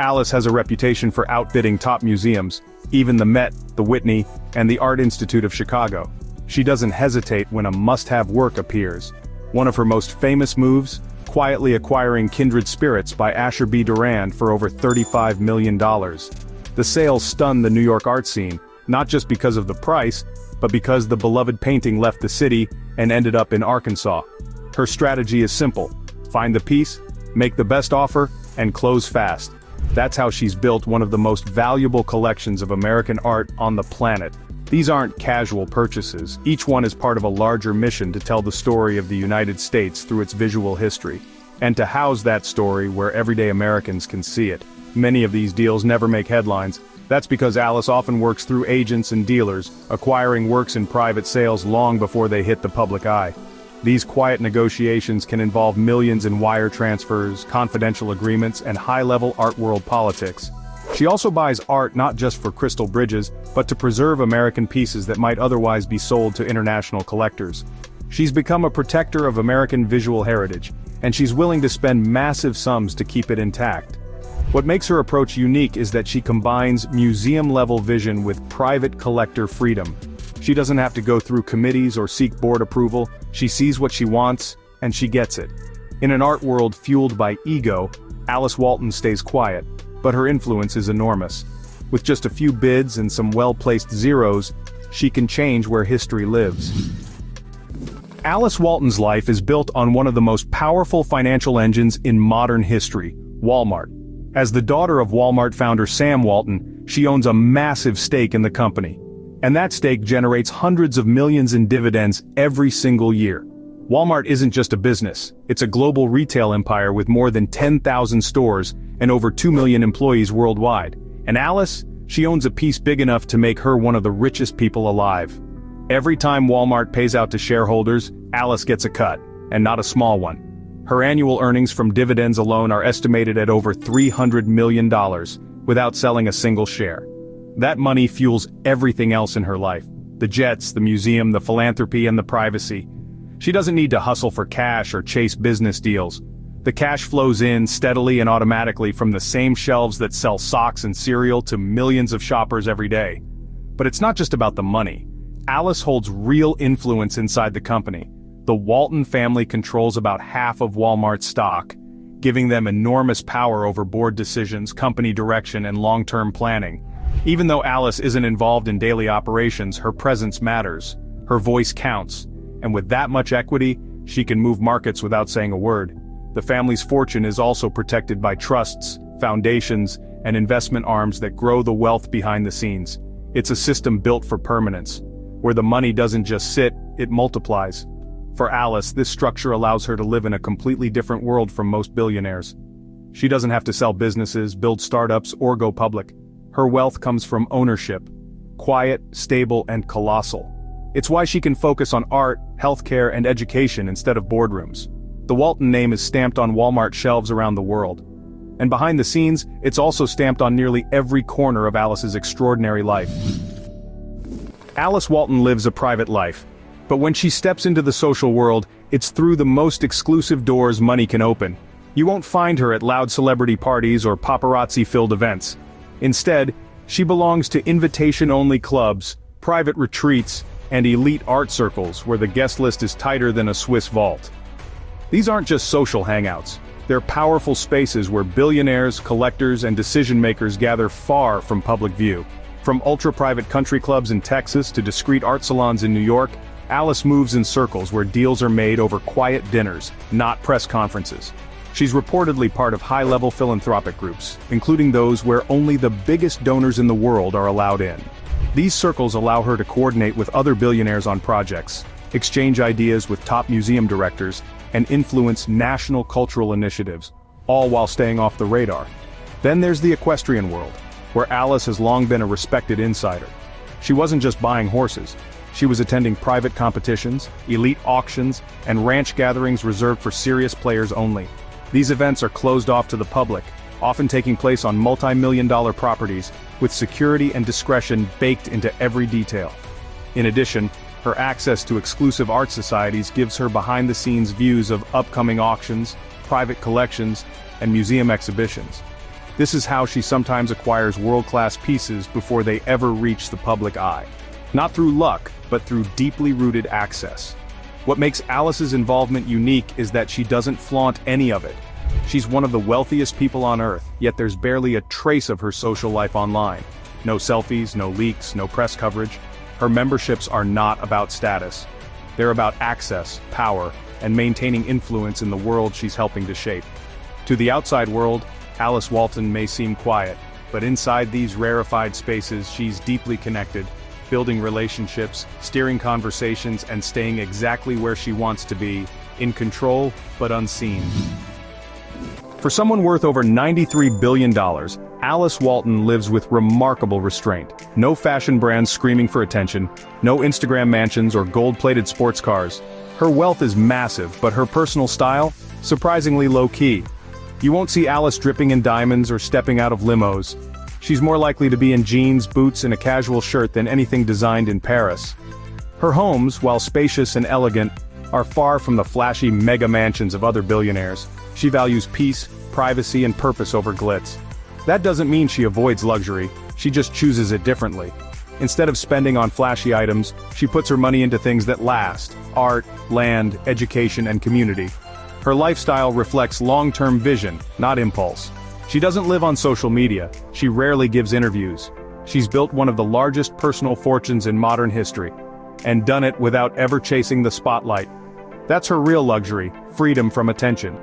Alice has a reputation for outbidding top museums, even the Met, the Whitney, and the Art Institute of Chicago. She doesn't hesitate when a must-have work appears. One of her most famous moves, quietly acquiring Kindred Spirits by Asher B. Durand for over $35 million. The sale stunned the New York art scene, not just because of the price, but because the beloved painting left the city and ended up in Arkansas. Her strategy is simple: find the piece, make the best offer, and close fast. That's how she's built one of the most valuable collections of American art on the planet. These aren't casual purchases, each one is part of a larger mission to tell the story of the United States through its visual history, and to house that story where everyday Americans can see it. Many of these deals never make headlines. That's because Alice often works through agents and dealers, acquiring works in private sales long before they hit the public eye. These quiet negotiations can involve millions in wire transfers, confidential agreements, and high-level art world politics. She also buys art not just for crystal bridges, but to preserve American pieces that might otherwise be sold to international collectors. She's become a protector of American visual heritage, and she's willing to spend massive sums to keep it intact. What makes her approach unique is that she combines museum-level vision with private collector freedom. She doesn't have to go through committees or seek board approval. She sees what she wants, and she gets it. In an art world fueled by ego, Alice Walton stays quiet, but her influence is enormous. With just a few bids and some well-placed zeros, she can change where history lives. Alice Walton's life is built on one of the most powerful financial engines in modern history, Walmart. As the daughter of Walmart founder Sam Walton, she owns a massive stake in the company. And that stake generates hundreds of millions in dividends every single year. Walmart isn't just a business, it's a global retail empire with more than 10,000 stores and over 2 million employees worldwide. And Alice, she owns a piece big enough to make her one of the richest people alive. Every time Walmart pays out to shareholders, Alice gets a cut, and not a small one. Her annual earnings from dividends alone are estimated at over $300 million, without selling a single share. That money fuels everything else in her life: the jets, the museum, the philanthropy, and the privacy. She doesn't need to hustle for cash or chase business deals. The cash flows in steadily and automatically from the same shelves that sell socks and cereal to millions of shoppers every day. But it's not just about the money. Alice holds real influence inside the company. The Walton family controls about half of Walmart's stock, giving them enormous power over board decisions, company direction, and long-term planning. Even though Alice isn't involved in daily operations, her presence matters. Her voice counts. And with that much equity, she can move markets without saying a word. The family's fortune is also protected by trusts, foundations, and investment arms that grow the wealth behind the scenes. It's a system built for permanence, where the money doesn't just sit, it multiplies. For Alice, this structure allows her to live in a completely different world from most billionaires. She doesn't have to sell businesses, build startups, or go public. Her wealth comes from ownership. Quiet, stable, and colossal. It's why she can focus on art, healthcare, and education instead of boardrooms. The Walton name is stamped on Walmart shelves around the world. And behind the scenes, it's also stamped on nearly every corner of Alice's extraordinary life. Alice Walton lives a private life. But when she steps into the social world, it's through the most exclusive doors money can open. You won't find her at loud celebrity parties or paparazzi-filled events. Instead, she belongs to invitation-only clubs, private retreats, and elite art circles where the guest list is tighter than a Swiss vault. These aren't just social hangouts. They're powerful spaces where billionaires, collectors, and decision-makers gather far from public view. From ultra-private country clubs in Texas to discreet art salons in New York, Alice moves in circles where deals are made over quiet dinners, not press conferences. She's reportedly part of high-level philanthropic groups, including those where only the biggest donors in the world are allowed in. These circles allow her to coordinate with other billionaires on projects, exchange ideas with top museum directors, and influence national cultural initiatives, all while staying off the radar. Then there's the equestrian world, where Alice has long been a respected insider. She wasn't just buying horses. She was attending private competitions, elite auctions, and ranch gatherings reserved for serious players only. These events are closed off to the public, often taking place on multi-million-dollar properties, with security and discretion baked into every detail. In addition, her access to exclusive art societies gives her behind-the-scenes views of upcoming auctions, private collections, and museum exhibitions. This is how she sometimes acquires world-class pieces before they ever reach the public eye. Not through luck, but through deeply rooted access. What makes Alice's involvement unique is that she doesn't flaunt any of it. She's one of the wealthiest people on Earth, yet there's barely a trace of her social life online. No selfies, no leaks, no press coverage. Her memberships are not about status. They're about access, power, and maintaining influence in the world she's helping to shape. To the outside world, Alice Walton may seem quiet, but inside these rarefied spaces she's deeply connected, building relationships, steering conversations, and staying exactly where she wants to be, in control but unseen. For someone worth over $93 billion, Alice Walton lives with remarkable restraint. No fashion brands screaming for attention, no Instagram mansions or gold-plated sports cars. Her wealth is massive, but her personal style, surprisingly low-key. You won't see Alice dripping in diamonds or stepping out of limos. She's more likely to be in jeans, boots, and a casual shirt than anything designed in Paris. Her homes, while spacious and elegant, are far from the flashy mega mansions of other billionaires. She values peace, privacy, and purpose over glitz. That doesn't mean she avoids luxury, she just chooses it differently. Instead of spending on flashy items, she puts her money into things that last: art, land, education, and community. Her lifestyle reflects long-term vision, not impulse. She doesn't live on social media, she rarely gives interviews. She's built one of the largest personal fortunes in modern history, and done it without ever chasing the spotlight. That's her real luxury, freedom from attention.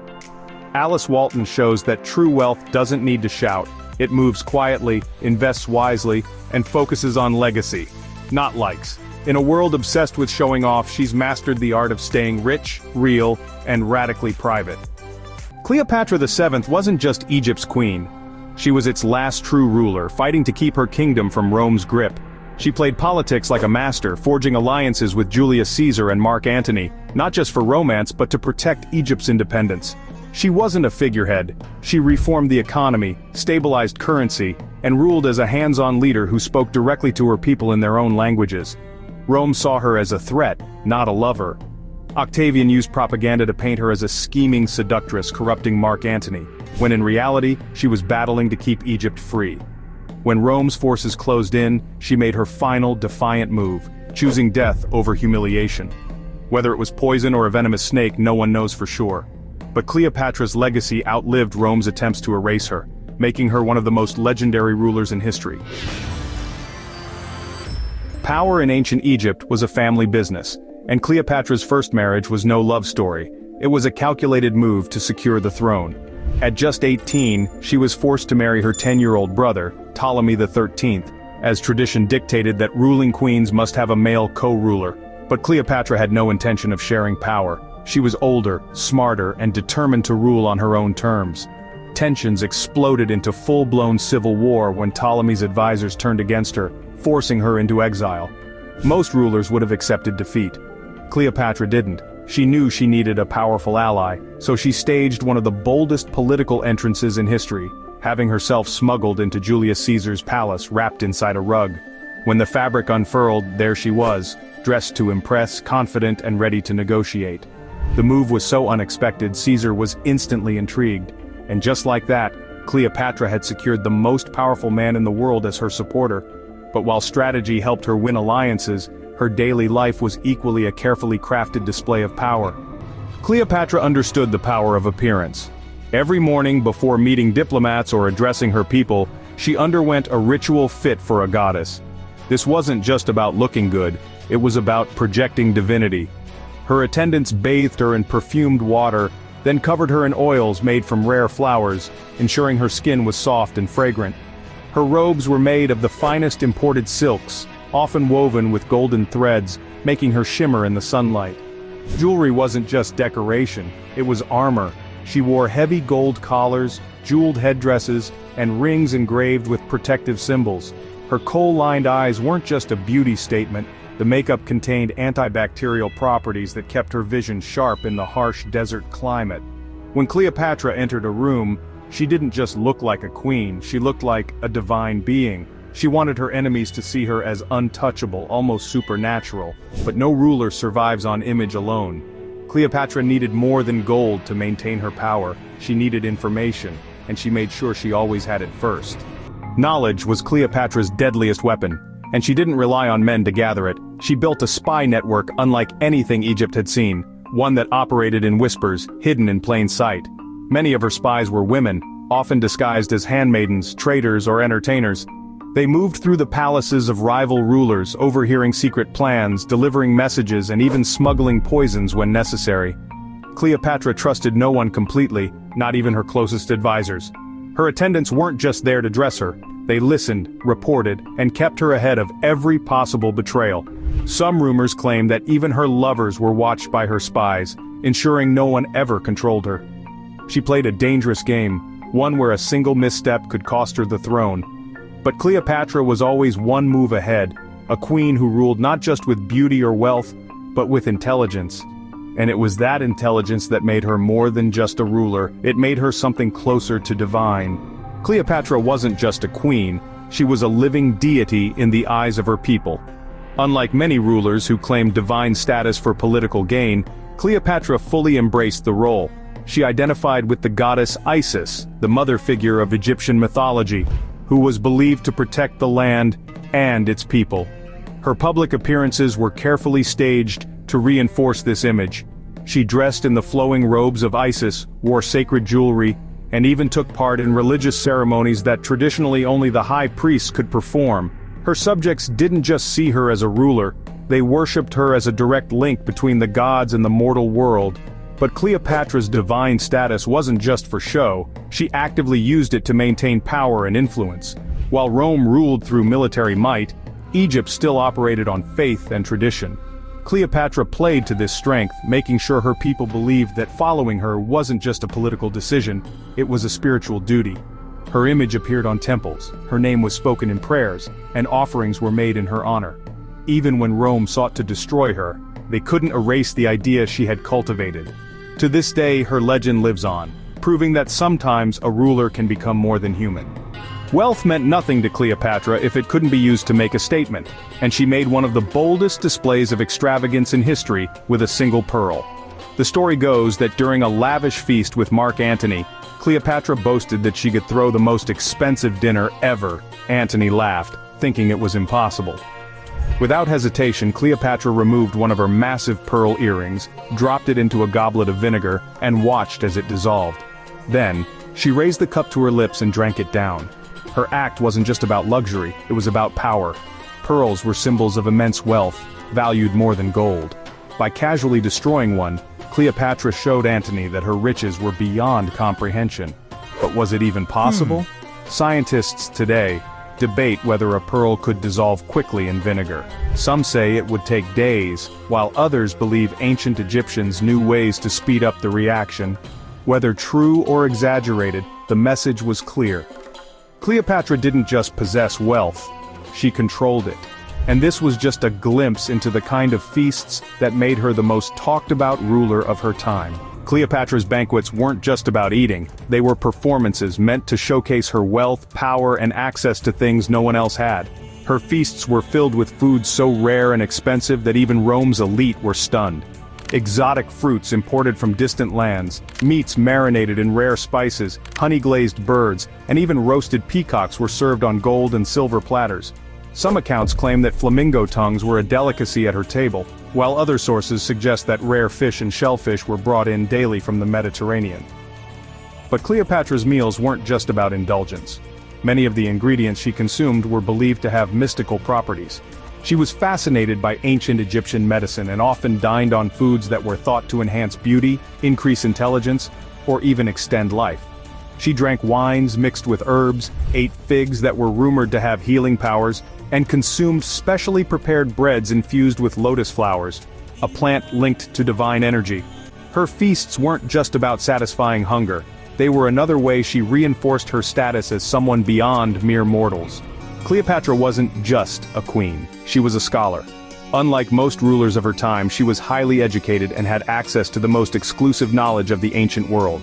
Alice Walton shows that true wealth doesn't need to shout. It moves quietly, invests wisely, and focuses on legacy, not likes. In a world obsessed with showing off, she's mastered the art of staying rich, real, and radically private. Cleopatra VII wasn't just Egypt's queen. She was its last true ruler, fighting to keep her kingdom from Rome's grip. She played politics like a master, forging alliances with Julius Caesar and Mark Antony, not just for romance but to protect Egypt's independence. She wasn't a figurehead. She reformed the economy, stabilized currency, and ruled as a hands-on leader who spoke directly to her people in their own languages. Rome saw her as a threat, not a lover. Octavian used propaganda to paint her as a scheming seductress corrupting Mark Antony, when in reality, she was battling to keep Egypt free. When Rome's forces closed in, she made her final defiant move, choosing death over humiliation. Whether it was poison or a venomous snake, no one knows for sure. But Cleopatra's legacy outlived Rome's attempts to erase her, making her one of the most legendary rulers in history. Power in ancient Egypt was a family business, and Cleopatra's first marriage was no love story. It was a calculated move to secure the throne. At just 18, she was forced to marry her 10-year-old brother, Ptolemy XIII, as tradition dictated that ruling queens must have a male co-ruler. But Cleopatra had no intention of sharing power. She was older, smarter, and determined to rule on her own terms. Tensions exploded into full-blown civil war when Ptolemy's advisors turned against her, forcing her into exile. Most rulers would have accepted defeat. Cleopatra didn't. She knew she needed a powerful ally, so she staged one of the boldest political entrances in history, having herself smuggled into Julius Caesar's palace wrapped inside a rug. When the fabric unfurled, there she was, dressed to impress, confident and ready to negotiate. The move was so unexpected, Caesar was instantly intrigued. And just like that, Cleopatra had secured the most powerful man in the world as her supporter. But while strategy helped her win alliances, her daily life was equally a carefully crafted display of power. Cleopatra understood the power of appearance. Every morning before meeting diplomats or addressing her people, she underwent a ritual fit for a goddess. This wasn't just about looking good, it was about projecting divinity. Her attendants bathed her in perfumed water, then covered her in oils made from rare flowers, ensuring her skin was soft and fragrant. Her robes were made of the finest imported silks, often woven with golden threads, making her shimmer in the sunlight. Jewelry wasn't just decoration, it was armor. She wore heavy gold collars, jeweled headdresses, and rings engraved with protective symbols. Her kohl-lined eyes weren't just a beauty statement, the makeup contained antibacterial properties that kept her vision sharp in the harsh desert climate. When Cleopatra entered a room, she didn't just look like a queen, she looked like a divine being. She wanted her enemies to see her as untouchable, almost supernatural. But no ruler survives on image alone. Cleopatra needed more than gold to maintain her power, she needed information, and she made sure she always had it first. Knowledge was Cleopatra's deadliest weapon, and she didn't rely on men to gather it. She built a spy network unlike anything Egypt had seen, one that operated in whispers, hidden in plain sight. Many of her spies were women, often disguised as handmaidens, traders, or entertainers. They moved through the palaces of rival rulers, overhearing secret plans, delivering messages, and even smuggling poisons when necessary. Cleopatra trusted no one completely, not even her closest advisors. Her attendants weren't just there to dress her. They listened, reported, and kept her ahead of every possible betrayal. Some rumors claim that even her lovers were watched by her spies, ensuring no one ever controlled her. She played a dangerous game, one where a single misstep could cost her the throne. But Cleopatra was always one move ahead, a queen who ruled not just with beauty or wealth, but with intelligence. And it was that intelligence that made her more than just a ruler, it made her something closer to divine. Cleopatra wasn't just a queen, she was a living deity in the eyes of her people. Unlike many rulers who claimed divine status for political gain, Cleopatra fully embraced the role. She identified with the goddess Isis, the mother figure of Egyptian mythology, who was believed to protect the land and its people. Her public appearances were carefully staged to reinforce this image. She dressed in the flowing robes of Isis, wore sacred jewelry, and even took part in religious ceremonies that traditionally only the high priests could perform. Her subjects didn't just see her as a ruler, they worshipped her as a direct link between the gods and the mortal world. But Cleopatra's divine status wasn't just for show, she actively used it to maintain power and influence. While Rome ruled through military might, Egypt still operated on faith and tradition. Cleopatra played to this strength, making sure her people believed that following her wasn't just a political decision, it was a spiritual duty. Her image appeared on temples, her name was spoken in prayers, and offerings were made in her honor. Even when Rome sought to destroy her, they couldn't erase the idea she had cultivated. To this day, her legend lives on, proving that sometimes a ruler can become more than human. Wealth meant nothing to Cleopatra if it couldn't be used to make a statement, and she made one of the boldest displays of extravagance in history with a single pearl. The story goes that during a lavish feast with Mark Antony, Cleopatra boasted that she could throw the most expensive dinner ever. Antony laughed, thinking it was impossible. Without hesitation, Cleopatra removed one of her massive pearl earrings, dropped it into a goblet of vinegar, and watched as it dissolved. Then, she raised the cup to her lips and drank it down. Her act wasn't just about luxury, it was about power. Pearls were symbols of immense wealth, valued more than gold. By casually destroying one, Cleopatra showed Antony that her riches were beyond comprehension. But was it even possible? Scientists today debate whether a pearl could dissolve quickly in vinegar. Some say it would take days, while others believe ancient Egyptians knew ways to speed up the reaction. Whether true or exaggerated, the the message was clear. Cleopatra didn't just possess wealth, she controlled it. And this was just a glimpse into the kind of feasts that made her the most talked about ruler of her time. Cleopatra's banquets weren't just about eating, they were performances meant to showcase her wealth, power, and access to things no one else had. Her feasts were filled with foods so rare and expensive that even Rome's elite were stunned. Exotic fruits imported from distant lands, meats marinated in rare spices, honey-glazed birds, and even roasted peacocks were served on gold and silver platters. Some accounts claim that flamingo tongues were a delicacy at her table, while other sources suggest that rare fish and shellfish were brought in daily from the Mediterranean. But Cleopatra's meals weren't just about indulgence. Many of the ingredients she consumed were believed to have mystical properties. She was fascinated by ancient Egyptian medicine and often dined on foods that were thought to enhance beauty, increase intelligence, or even extend life. She drank wines mixed with herbs, ate figs that were rumored to have healing powers, and consumed specially prepared breads infused with lotus flowers, a plant linked to divine energy. Her feasts weren't just about satisfying hunger, they were another way she reinforced her status as someone beyond mere mortals. Cleopatra wasn't just a queen, she was a scholar. Unlike most rulers of her time, she was highly educated and had access to the most exclusive knowledge of the ancient world.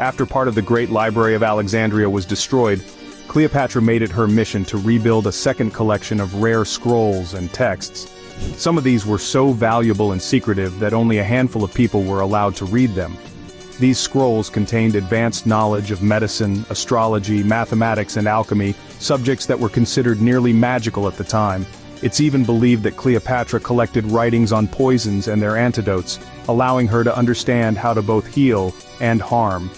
After part of the Great Library of Alexandria was destroyed, Cleopatra made it her mission to rebuild a second collection of rare scrolls and texts. Some of these were so valuable and secretive that only a handful of people were allowed to read them. These scrolls contained advanced knowledge of medicine, astrology, mathematics, and alchemy, subjects that were considered nearly magical at the time. It's even believed that Cleopatra collected writings on poisons and their antidotes, allowing her to understand how to both heal and harm.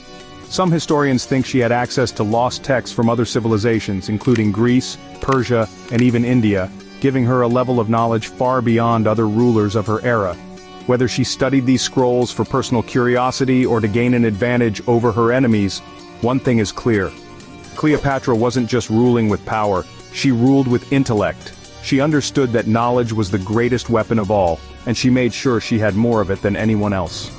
Some historians think she had access to lost texts from other civilizations, including Greece, Persia, and even India, giving her a level of knowledge far beyond other rulers of her era. Whether she studied these scrolls for personal curiosity or to gain an advantage over her enemies, one thing is clear. Cleopatra wasn't just ruling with power, she ruled with intellect. She understood that knowledge was the greatest weapon of all, and she made sure she had more of it than anyone else.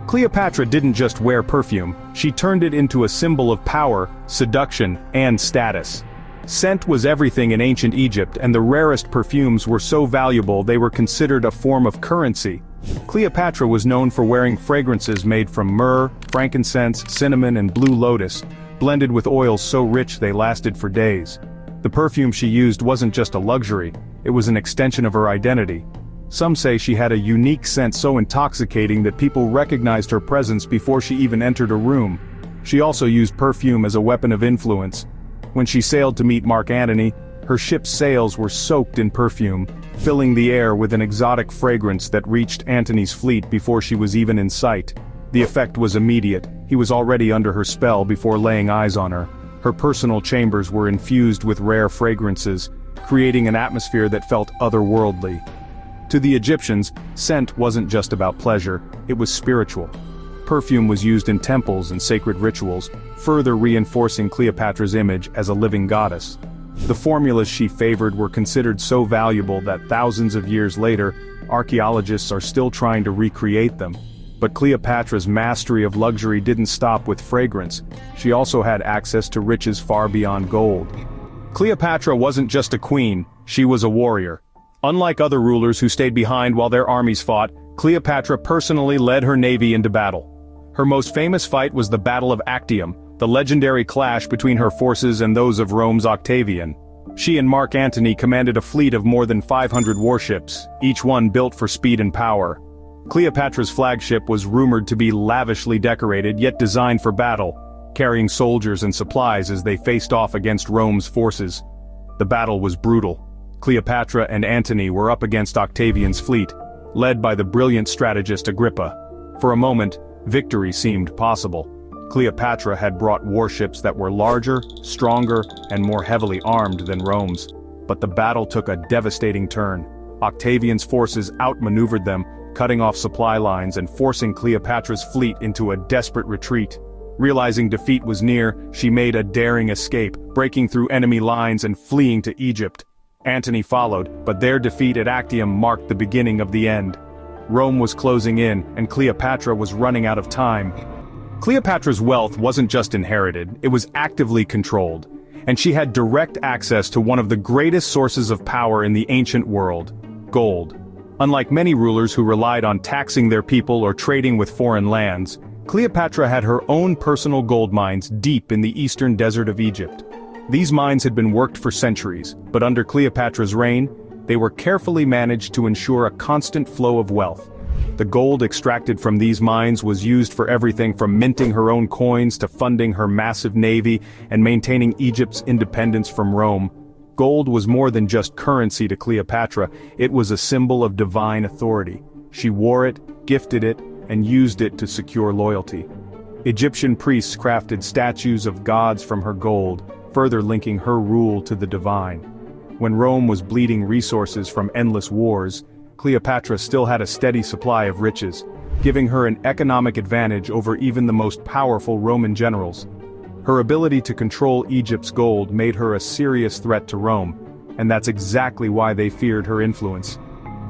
Cleopatra didn't just wear perfume, she turned it into a symbol of power, seduction, and status. Scent was everything in ancient Egypt, and the rarest perfumes were so valuable they were considered a form of currency. Cleopatra was known for wearing fragrances made from myrrh, frankincense, cinnamon, and blue lotus, blended with oils so rich they lasted for days. The perfume she used wasn't just a luxury, it was an extension of her identity. Some say she had a unique scent so intoxicating that people recognized her presence before she even entered a room. She also used perfume as a weapon of influence. When she sailed to meet Mark Antony, her ship's sails were soaked in perfume, filling the air with an exotic fragrance that reached Antony's fleet before she was even in sight. The effect was immediate, he was already under her spell before laying eyes on her. Her personal chambers were infused with rare fragrances, creating an atmosphere that felt otherworldly. To the Egyptians, scent wasn't just about pleasure, it was spiritual. Perfume was used in temples and sacred rituals, further reinforcing Cleopatra's image as a living goddess. The formulas she favored were considered so valuable that thousands of years later, archaeologists are still trying to recreate them. But Cleopatra's mastery of luxury didn't stop with fragrance, she also had access to riches far beyond gold. Cleopatra wasn't just a queen, she was a warrior. Unlike other rulers who stayed behind while their armies fought, Cleopatra personally led her navy into battle. Her most famous fight was the Battle of Actium, the legendary clash between her forces and those of Rome's Octavian. She and Mark Antony commanded a fleet of more than 500 warships, each one built for speed and power. Cleopatra's flagship was rumored to be lavishly decorated yet designed for battle, carrying soldiers and supplies as they faced off against Rome's forces. The battle was brutal. Cleopatra and Antony were up against Octavian's fleet, led by the brilliant strategist Agrippa. For a moment, victory seemed possible. Cleopatra had brought warships that were larger, stronger, and more heavily armed than Rome's. But the battle took a devastating turn. Octavian's forces outmaneuvered them, cutting off supply lines and forcing Cleopatra's fleet into a desperate retreat. Realizing defeat was near, she made a daring escape, breaking through enemy lines and fleeing to Egypt. Antony followed, but their defeat at Actium marked the beginning of the end. Rome was closing in, and Cleopatra was running out of time. Cleopatra's wealth wasn't just inherited, it was actively controlled, and she had direct access to one of the greatest sources of power in the ancient world: gold. Unlike many rulers who relied on taxing their people or trading with foreign lands, Cleopatra had her own personal gold mines deep in the eastern desert of Egypt. These mines had been worked for centuries, but under Cleopatra's reign, they were carefully managed to ensure a constant flow of wealth. The gold extracted from these mines was used for everything from minting her own coins to funding her massive navy and maintaining Egypt's independence from Rome. Gold was more than just currency to Cleopatra, it was a symbol of divine authority. She wore it, gifted it, and used it to secure loyalty. Egyptian priests crafted statues of gods from her gold, further linking her rule to the divine. When Rome was bleeding resources from endless wars, Cleopatra still had a steady supply of riches, giving her an economic advantage over even the most powerful Roman generals. Her ability to control Egypt's gold made her a serious threat to Rome, and that's exactly why they feared her influence.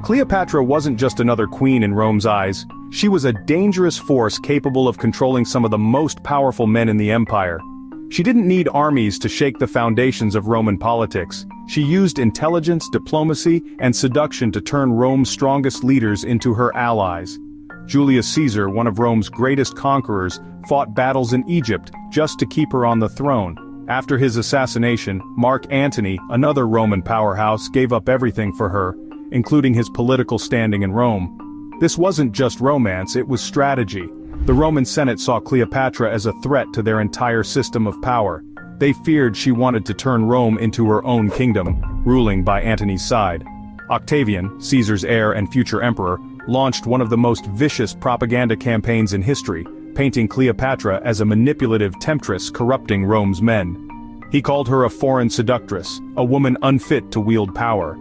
Cleopatra wasn't just another queen in Rome's eyes, she was a dangerous force capable of controlling some of the most powerful men in the empire. She didn't need armies to shake the foundations of Roman politics. She used intelligence, diplomacy, and seduction to turn Rome's strongest leaders into her allies. Julius Caesar, one of Rome's greatest conquerors, fought battles in Egypt just to keep her on the throne. After his assassination, Mark Antony, another Roman powerhouse, gave up everything for her, including his political standing in Rome. This wasn't just romance, it was strategy. The Roman Senate saw Cleopatra as a threat to their entire system of power. They feared she wanted to turn Rome into her own kingdom, ruling by Antony's side. Octavian, Caesar's heir and future emperor, launched one of the most vicious propaganda campaigns in history, painting Cleopatra as a manipulative temptress corrupting Rome's men. He called her a foreign seductress, a woman unfit to wield power.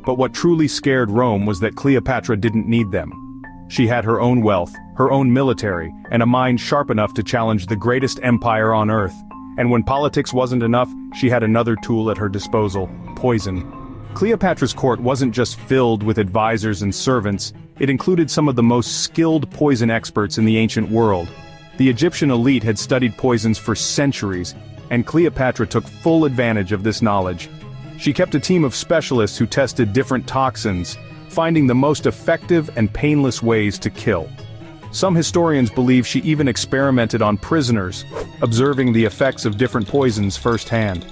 But what truly scared Rome was that Cleopatra didn't need them. She had her own wealth, her own military, and a mind sharp enough to challenge the greatest empire on earth. And when politics wasn't enough, she had another tool at her disposal: poison. Cleopatra's court wasn't just filled with advisors and servants, it included some of the most skilled poison experts in the ancient world. The Egyptian elite had studied poisons for centuries, and Cleopatra took full advantage of this knowledge. She kept a team of specialists who tested different toxins, finding the most effective and painless ways to kill. Some historians believe she even experimented on prisoners, observing the effects of different poisons firsthand.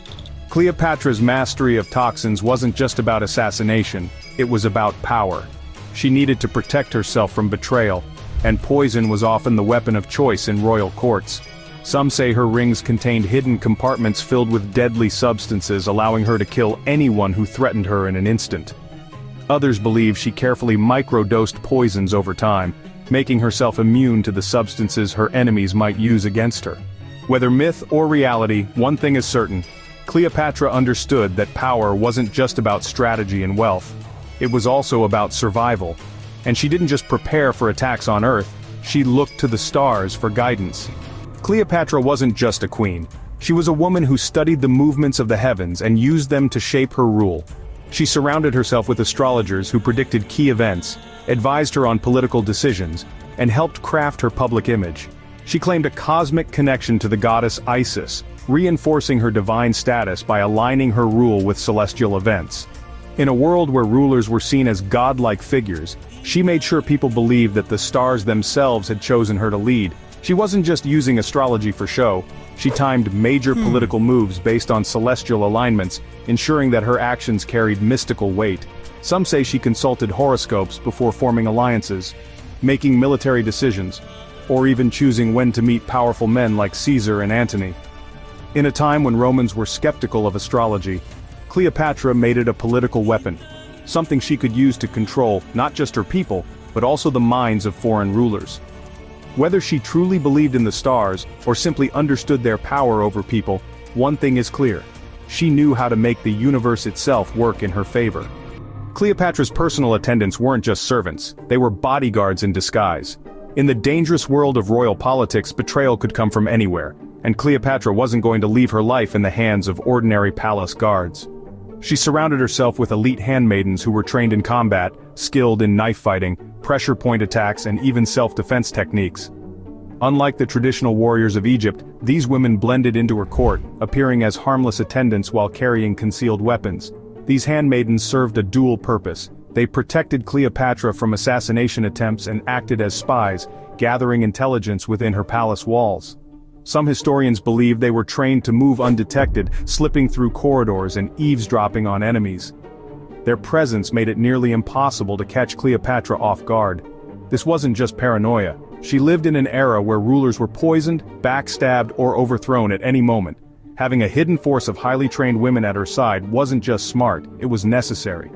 Cleopatra's mastery of toxins wasn't just about assassination, it was about power. She needed to protect herself from betrayal, and poison was often the weapon of choice in royal courts. Some say her rings contained hidden compartments filled with deadly substances, allowing her to kill anyone who threatened her in an instant. Others believe she carefully microdosed poisons over time, making herself immune to the substances her enemies might use against her. Whether myth or reality, one thing is certain: Cleopatra understood that power wasn't just about strategy and wealth. It was also about survival. And she didn't just prepare for attacks on Earth, she looked to the stars for guidance. Cleopatra wasn't just a queen. She was a woman who studied the movements of the heavens and used them to shape her rule. She surrounded herself with astrologers who predicted key events, advised her on political decisions, and helped craft her public image. She claimed a cosmic connection to the goddess Isis, reinforcing her divine status by aligning her rule with celestial events. In a world where rulers were seen as godlike figures, she made sure people believed that the stars themselves had chosen her to lead. She wasn't just using astrology for show, she timed major political moves based on celestial alignments, ensuring that her actions carried mystical weight. Some say she consulted horoscopes before forming alliances, making military decisions, or even choosing when to meet powerful men like Caesar and Antony. In a time when Romans were skeptical of astrology, Cleopatra made it a political weapon, something she could use to control not just her people, but also the minds of foreign rulers. Whether she truly believed in the stars, or simply understood their power over people, one thing is clear: she knew how to make the universe itself work in her favor. Cleopatra's personal attendants weren't just servants, they were bodyguards in disguise. In the dangerous world of royal politics, betrayal could come from anywhere, and Cleopatra wasn't going to leave her life in the hands of ordinary palace guards. She surrounded herself with elite handmaidens who were trained in combat, skilled in knife fighting, pressure point attacks, and even self-defense techniques. Unlike the traditional warriors of Egypt, these women blended into her court, appearing as harmless attendants while carrying concealed weapons. These handmaidens served a dual purpose. They protected Cleopatra from assassination attempts and acted as spies, gathering intelligence within her palace walls. Some historians believe they were trained to move undetected, slipping through corridors and eavesdropping on enemies. Their presence made it nearly impossible to catch Cleopatra off guard. This wasn't just paranoia. She lived in an era where rulers were poisoned, backstabbed, or overthrown at any moment. Having a hidden force of highly trained women at her side wasn't just smart, it was necessary.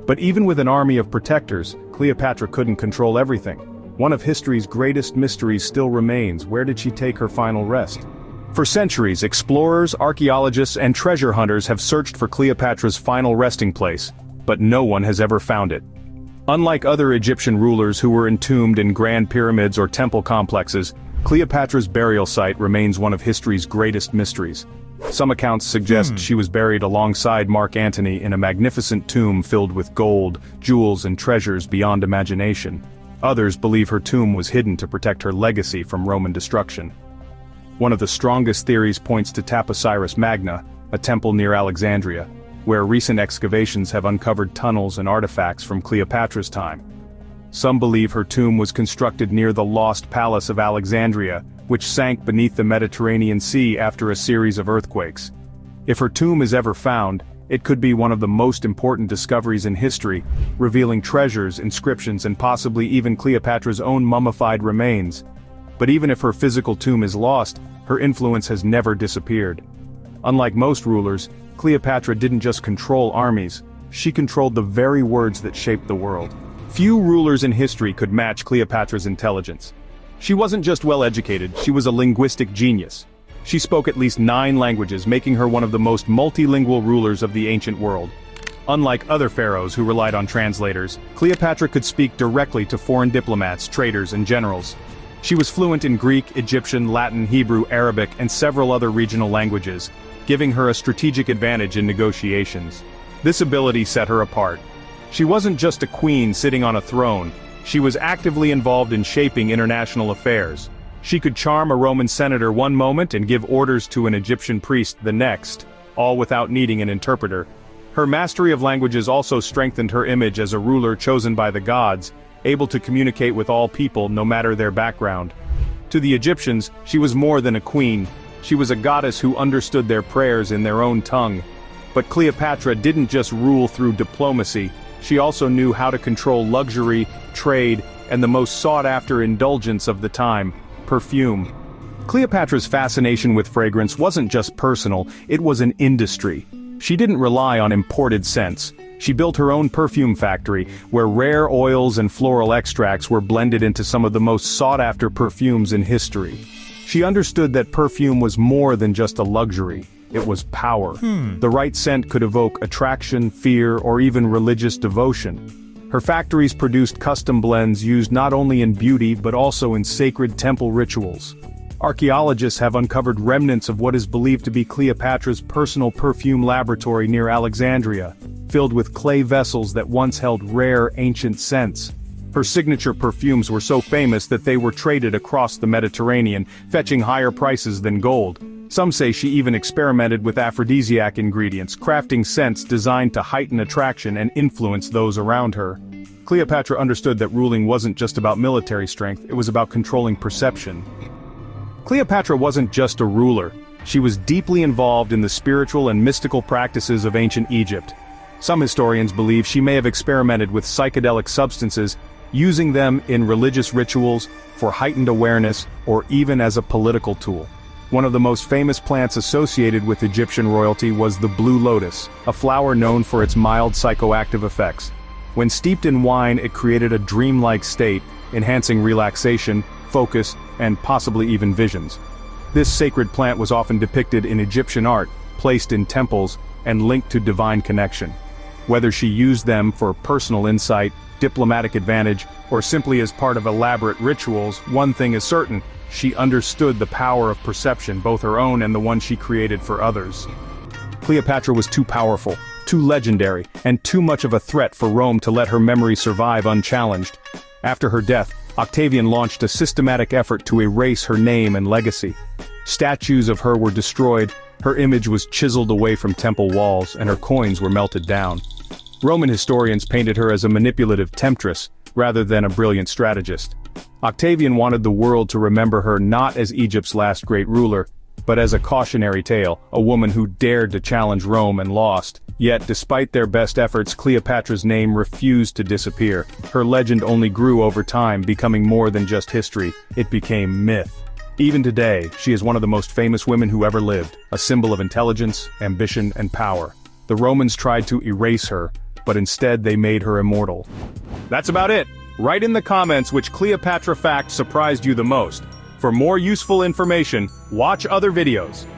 But even with an army of protectors, Cleopatra couldn't control everything. One of history's greatest mysteries still remains: where did she take her final rest? For centuries, explorers, archaeologists, and treasure hunters have searched for Cleopatra's final resting place, but no one has ever found it. Unlike other Egyptian rulers who were entombed in grand pyramids or temple complexes, Cleopatra's burial site remains one of history's greatest mysteries. Some accounts suggest she was buried alongside Mark Antony in a magnificent tomb filled with gold, jewels, and treasures beyond imagination. Others believe her tomb was hidden to protect her legacy from Roman destruction. One of the strongest theories points to Taposiris Magna, a temple near Alexandria, where recent excavations have uncovered tunnels and artifacts from Cleopatra's time. Some believe her tomb was constructed near the lost palace of Alexandria, which sank beneath the Mediterranean Sea after a series of earthquakes. If her tomb is ever found, it could be one of the most important discoveries in history, revealing treasures, inscriptions, and possibly even Cleopatra's own mummified remains. But even if her physical tomb is lost, her influence has never disappeared. Unlike most rulers, Cleopatra didn't just control armies, she controlled the very words that shaped the world. Few rulers in history could match Cleopatra's intelligence. She wasn't just well-educated, she was a linguistic genius. She spoke at least 9 languages, making her one of the most multilingual rulers of the ancient world. Unlike other pharaohs who relied on translators, Cleopatra could speak directly to foreign diplomats, traders, and generals. She was fluent in Greek, Egyptian, Latin, Hebrew, Arabic, and several other regional languages, giving her a strategic advantage in negotiations. This ability set her apart. She wasn't just a queen sitting on a throne, she was actively involved in shaping international affairs. She could charm a Roman senator one moment and give orders to an Egyptian priest the next, all without needing an interpreter. Her mastery of languages also strengthened her image as a ruler chosen by the gods, able to communicate with all people no matter their background. To the Egyptians, she was more than a queen. She was a goddess who understood their prayers in their own tongue. But Cleopatra didn't just rule through diplomacy, she also knew how to control luxury, trade, and the most sought-after indulgence of the time: perfume. Cleopatra's fascination with fragrance wasn't just personal, it was an industry. She didn't rely on imported scents. She built her own perfume factory, where rare oils and floral extracts were blended into some of the most sought-after perfumes in history. She understood that perfume was more than just a luxury. It was power. The right scent could evoke attraction, fear, or even religious devotion. Her factories produced custom blends used not only in beauty but also in sacred temple rituals. Archaeologists have uncovered remnants of what is believed to be Cleopatra's personal perfume laboratory near Alexandria, filled with clay vessels that once held rare ancient scents. Her signature perfumes were so famous that they were traded across the Mediterranean, fetching higher prices than gold. Some say she even experimented with aphrodisiac ingredients, crafting scents designed to heighten attraction and influence those around her. Cleopatra understood that ruling wasn't just about military strength, it was about controlling perception. Cleopatra wasn't just a ruler, she was deeply involved in the spiritual and mystical practices of ancient Egypt. Some historians believe she may have experimented with psychedelic substances, using them in religious rituals, for heightened awareness, or even as a political tool. One of the most famous plants associated with Egyptian royalty was the blue lotus, a flower known for its mild psychoactive effects. When steeped in wine, it created a dreamlike state, enhancing relaxation, focus, and possibly even visions. This sacred plant was often depicted in Egyptian art, placed in temples, and linked to divine connection. Whether she used them for personal insight, diplomatic advantage, or simply as part of elaborate rituals, one thing is certain: she understood the power of perception, both her own and the one she created for others. Cleopatra was too powerful, too legendary, and too much of a threat for Rome to let her memory survive unchallenged. After her death, Octavian launched a systematic effort to erase her name and legacy. Statues of her were destroyed, her image was chiseled away from temple walls, and her coins were melted down. Roman historians painted her as a manipulative temptress, rather than a brilliant strategist. Octavian wanted the world to remember her not as Egypt's last great ruler, but as a cautionary tale, a woman who dared to challenge Rome and lost. Yet, despite their best efforts, Cleopatra's name refused to disappear. Her legend only grew over time, becoming more than just history. It became myth. Even today, she is one of the most famous women who ever lived, a symbol of intelligence, ambition, and power. The Romans tried to erase her, but instead they made her immortal. That's about it. Write in the comments which Cleopatra fact surprised you the most. For more useful information, watch other videos.